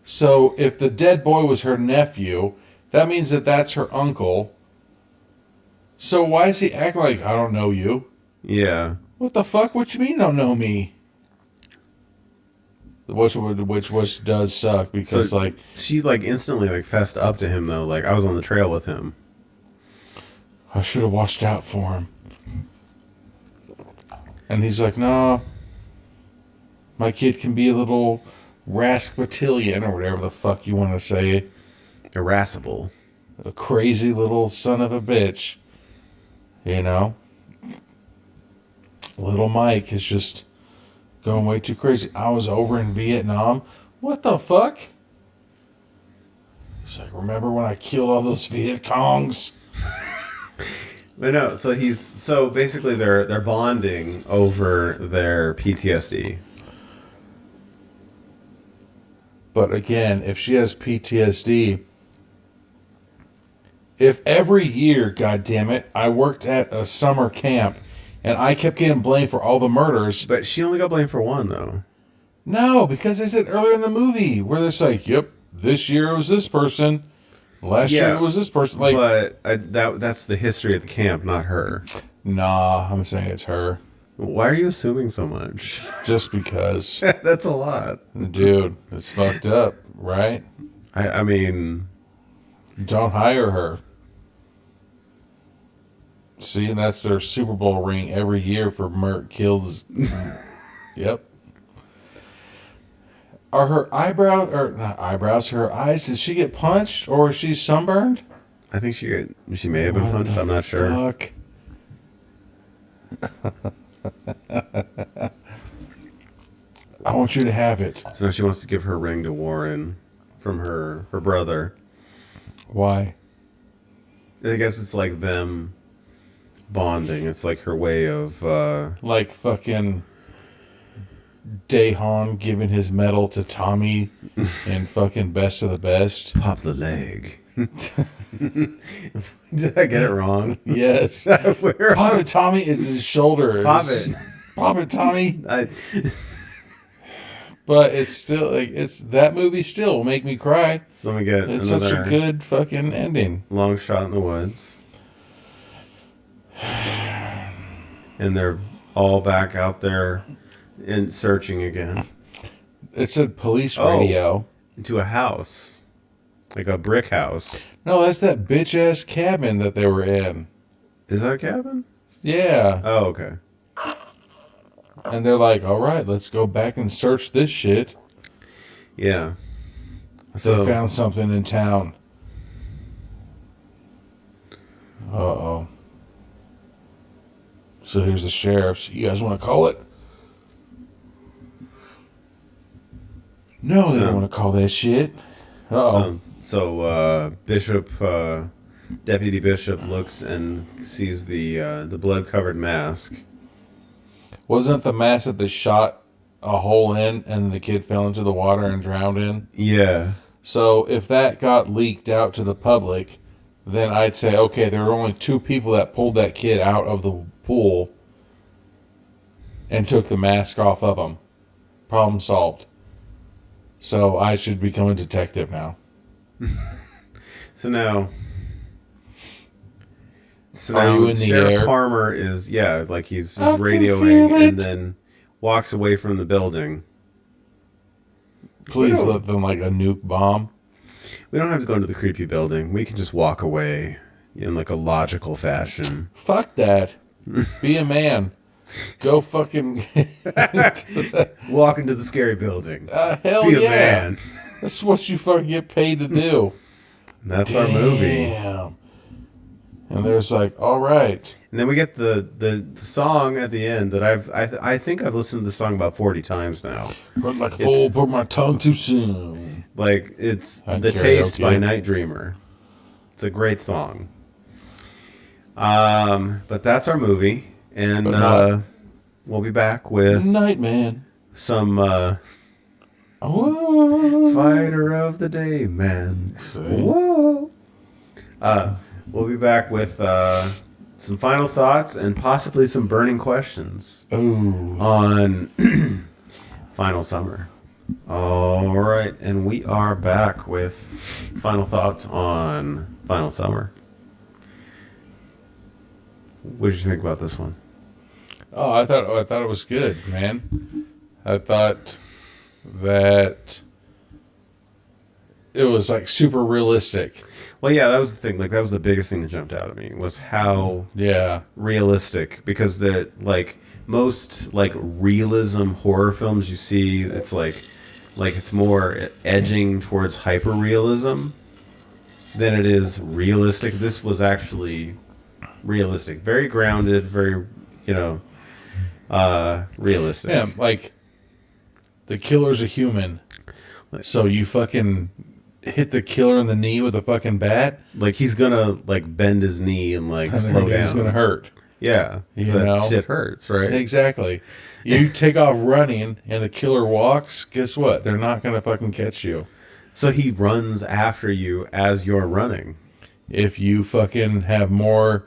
So if the dead boy was her nephew, that means that that's her uncle. So why is he acting like, I don't know you? Yeah. What the fuck? What you mean you don't know me? which does suck because So she like instantly like fessed up to him though. Like I was on the trail with him. I should have watched out for him. And he's like, no, my kid can be a little rasputillion or whatever the fuck you want to say. Irascible. A crazy little son of a bitch. You know? Little Mike is just going way too crazy. I was over in Vietnam. What the fuck? He's like, remember when I killed all those Viet Congs? But no, so basically they're bonding over their PTSD. But again, if she has PTSD, if every year, goddammit, I worked at a summer camp and I kept getting blamed for all the murders. But she only got blamed for one though. No, because they said earlier in the movie where they're like, yep, this year it was this person. Last year it was this person. Like, but that's the history of the camp, not her. nah, I'm saying it's her. Why are you assuming so much? Just because. That's a lot. Dude, it's fucked up, right? I mean... Don't hire her. See, and that's their Super Bowl ring every year for Mert kills. Yep. Are her eyebrows, or not eyebrows, her eyes, did she get punched or is she sunburned? I think she may have been punched. I'm not sure. Fuck. I want you to have it. So now she wants to give her ring to Warren from her brother. Why? I guess it's like them bonding. It's like her way of... Like fucking Dahan giving his medal to Tommy in fucking Best of the Best. Pop the leg. Did I get it wrong? Yes. Pop it, Tommy is his shoulder. Pop it. Pop it, Tommy. But it's still like that movie still will make me cry. So let me get It's such a good fucking ending. Long shot in the woods. And they're all back out there and searching again. It said police radio. Into a house. Like a brick house. No, that's that bitch ass cabin that they were in. Is that a cabin? Yeah. Oh, okay. And they're like, all right, let's go back and search this shit. Yeah. So they found something in town. Uh-oh. So here's the sheriff's. You guys want to call it? No, they don't want to call that shit. Uh-oh. So Bishop, Deputy Bishop looks and sees the blood-covered mask. Wasn't it the mask that they shot a hole in and the kid fell into the water and drowned in? Yeah. So if that got leaked out to the public, then I'd say, okay, there were only 2 people that pulled that kid out of the pool and took the mask off of him. Problem solved. So I should become a detective now. So now Are you in the Sheriff air? Palmer is like he's I can radioing feel it. and then walks away from the building. Please let them like a nuke bomb. We don't have to go into the creepy building. We can just walk away in like a logical fashion. Fuck that. Be a man. Go fucking Walk into the scary building. hell Be yeah. a man. That's what you fucking get paid to do. That's our movie. Damn. And there's like, all right. And then we get the song at the end that I think I've listened to the song about 40 times now. Run like a fool, put my tongue too soon. Like it's And The Taste karaoke. by Night Dreamer. It's a great song. But that's our movie, and we'll be back with Nightman. some Oh. Fighter of the Day, man. See? Whoa. We'll be back with some final thoughts and possibly some burning questions Ooh. on Final Summer. All right, and we are back with final thoughts on Final Summer. What did you think about this one? Oh, I thought it was good, man. I thought that it was like super realistic. Well, yeah, that was the thing. Like, that was the biggest thing that jumped out at me was how Yeah. realistic. Because the like most like realism horror films you see, it's like it's more edging towards hyper realism than it is realistic. This was actually realistic, very grounded, very realistic. Yeah, like the killer's a human. So you fucking hit the killer in the knee with a fucking bat, Like he's gonna like bend his knee and like slow down. It's gonna hurt. Yeah, You that know? shit hurts, right? Exactly. You take off running and the killer walks, guess what? They're not gonna fucking catch you. So he runs after you as you're running. If you fucking have more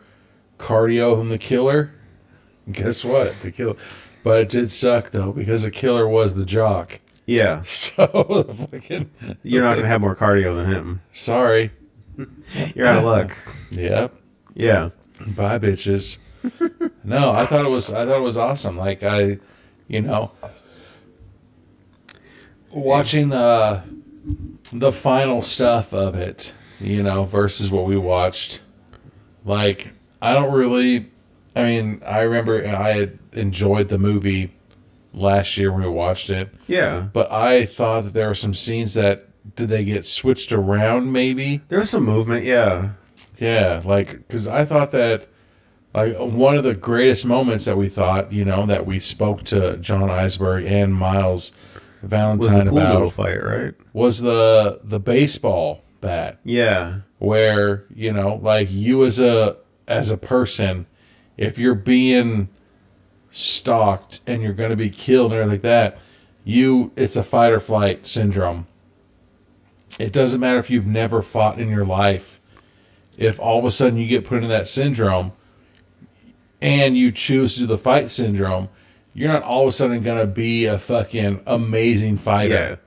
cardio than the killer, guess what? The killer. But it did suck though, because the killer was the jock. Yeah, So fucking you're not gonna have more cardio than him. sorry. You're out of luck. Yep. Yeah, Bye, bitches. No, I thought it was awesome. Like watching the final stuff of it, versus what we watched. Like, I don't really. I mean, I remember I had enjoyed the movie last year when we watched it, yeah. but I thought that there were some scenes that did they get switched around? Maybe. There was some movement. Yeah, Yeah, like, because I thought that, like, one of the greatest moments that we thought, that we spoke to John Eisberg and Miles was Valentine the pool noodle about fight, right? was the baseball bat, Yeah, where, like, you as a person, if you're being stalked and you're going to be killed and everything like that, it's a fight or flight syndrome. It doesn't matter if you've never fought in your life. If all of a sudden you get put in that syndrome and you choose to do the fight syndrome, you're not all of a sudden going to be a fucking amazing fighter.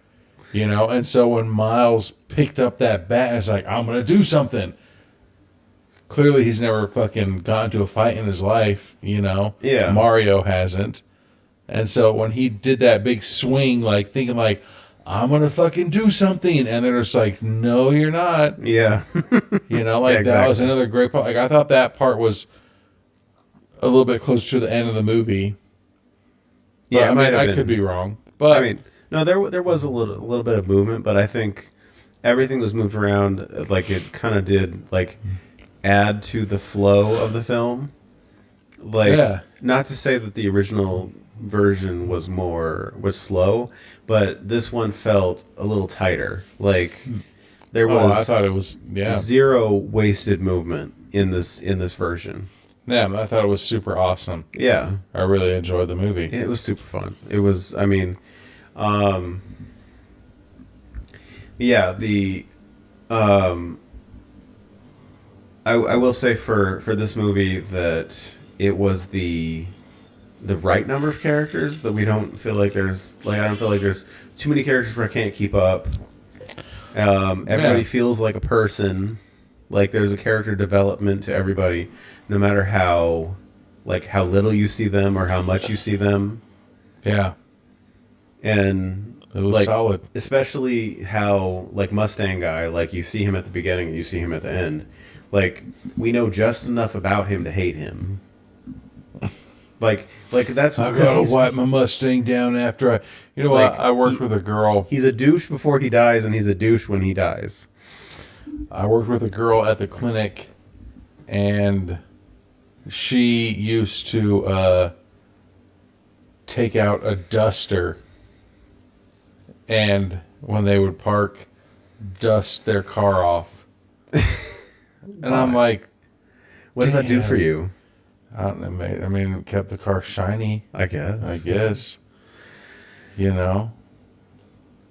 yeah. And so when Miles picked up that bat, it's like, I'm going to do something. Clearly he's never fucking gotten to a fight in his life, Yeah. Mario hasn't. And so when he did that big swing, like thinking like, I'm going to fucking do something. And they're just like, no, you're not. Yeah. Like that was another great part. Like I thought that part was a little bit closer to the end of the movie. But, Yeah, it might have I been. could be wrong. But I mean, no, there was a little bit of movement, but I think everything was moved around. Like it kind of did like add to the flow of the film. Like, Yeah. not to say that the original version was slow, but this one felt a little tighter. Like there was I thought it was zero wasted movement in this version. Yeah, I thought it was super awesome. Yeah, I really enjoyed the movie. it was super fun. It was, I mean, yeah, I will say for this movie that it was the right number of characters, that we don't feel like there's I don't feel like there's too many characters where I can't keep up. Everybody feels like a person. Like there's a character development to everybody, no matter how little you see them or how much you see them. Yeah, And it was solid. especially how Mustang Guy, like you see him at the beginning and you see him at the end. Like we know just enough about him to hate him. Like that's I because gotta wipe my Mustang down after I worked with a girl. he's a douche before he dies, and he's a douche when he dies. I worked with a girl at the clinic, and she used to take out a duster, and when they would park, dust their car off. And I'm like, What does that do for damn. you? I don't know, mate. I mean, it kept the car shiny, I guess. I guess.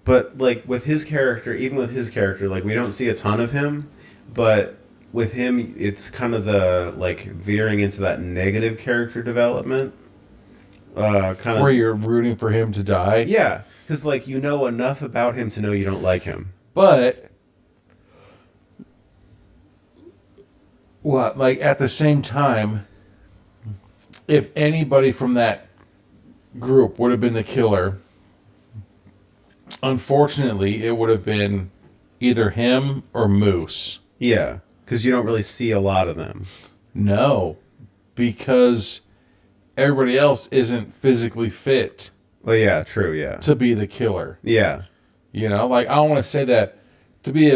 But with his character, even with his character, we don't see a ton of him, but with him, it's kind of the veering into that negative character development. Kind of Where you're rooting for him to die. yeah, because you know enough about him to know you don't like him. But at the same time, if anybody from that group would have been the killer, unfortunately, it would have been either him or Moose. Yeah, because you don't really see a lot of them. No, because everybody else isn't physically fit Well, yeah, true, yeah. to be the killer. Yeah. You know, like I don't want to say that to be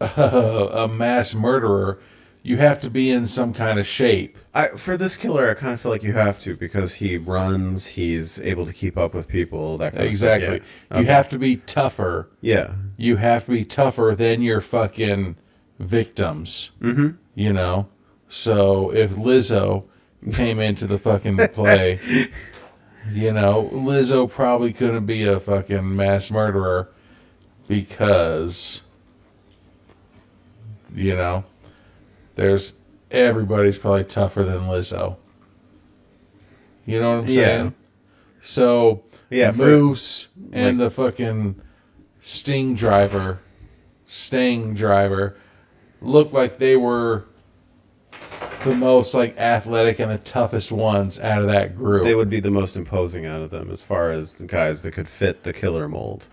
a mass murderer, you have to be in some kind of shape. For this killer, I kind of feel like you have to because he runs, he's able to keep up with people, that kind Exactly. of stuff. Yeah. You have to be tougher. Yeah. You have to be tougher than your fucking victims. Mm-hmm. You know? So if Lizzo came into the fucking play, you know, Lizzo probably couldn't be a fucking mass murderer because, you know, everybody's probably tougher than Lizzo. You know what I'm saying? Yeah. So, Yeah, Moose and the fucking Sting driver looked like they were the most like athletic and the toughest ones out of that group. They would be the most imposing out of them as far as the guys that could fit the killer mold.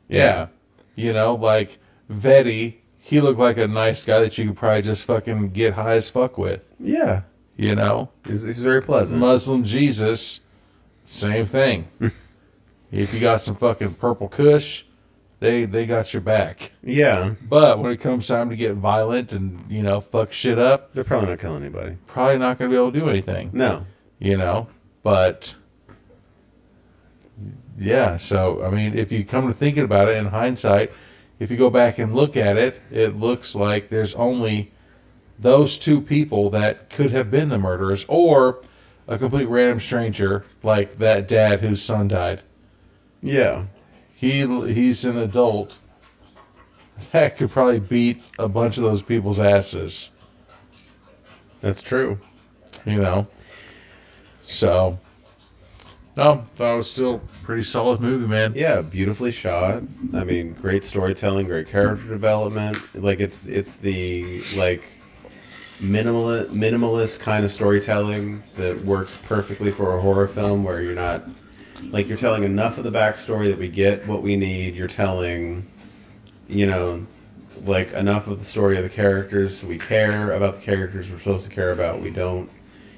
Yeah. You know, like Vetti, he looked like a nice guy that you could probably just fucking get high as fuck with. Yeah. You know? He's very pleasant. Muslim Jesus, same thing. If you got some fucking purple kush, they got your back. Yeah. But when it comes time to get violent and, you know, fuck shit up, They're probably not killing anybody. probably not going to be able to do anything. No. You know? But, yeah, so, I mean, if you come to thinking about it in hindsight, if you go back and look at it, it looks like there's only those two people that could have been the murderers, or a complete random stranger like that dad whose son died. Yeah. He's an adult that could probably beat a bunch of those people's asses, That's true. you know? So, no, thought it was still a pretty solid movie, man. Yeah, beautifully shot. I mean, great storytelling, great character development. Like it's the like minimalist kind of storytelling that works perfectly for a horror film where you're not like you're telling enough of the backstory that we get what we need. You're telling, you know, like enough of the story of the characters so we care about the characters we're supposed to care about. We don't,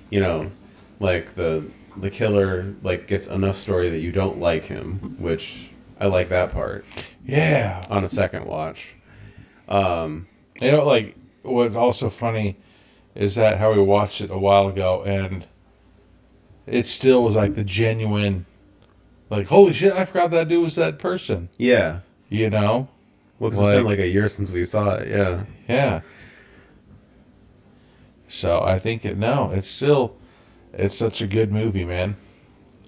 you know, like the killer like gets enough story that you don't like him, which I like that part. Yeah. On a second watch. You know, like, what's also funny is that how we watched it a while ago, and it still was like the genuine, like, holy shit, I forgot that dude was that person. Yeah. You know? Well, 'cause it's been like a year since we saw it, yeah. Yeah. So I think it's such a good movie, man.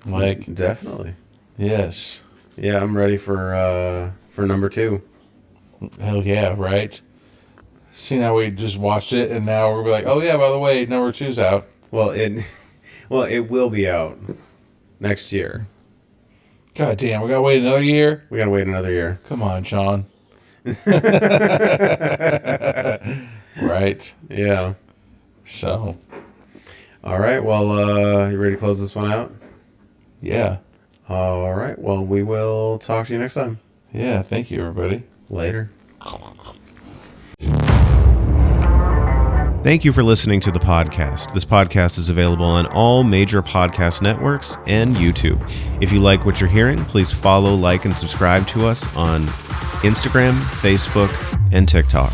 Like, Definitely. yes. Yeah, I'm ready for number 2. Hell yeah, right? See, now we just watched it, and now we're like, oh yeah, by the way, number 2's out. Well, it will be out next year. God damn, we gotta wait another year? We gotta wait another year. Come on, Sean. Right? Yeah. So, All right. Well, you ready to close this one out? yeah. All right. Well, we will talk to you next time. Yeah, thank you, everybody. Later. Thank you for listening to the podcast. This podcast is available on all major podcast networks and YouTube. If you like what you're hearing, please follow, like, and subscribe to us on Instagram, Facebook, and TikTok.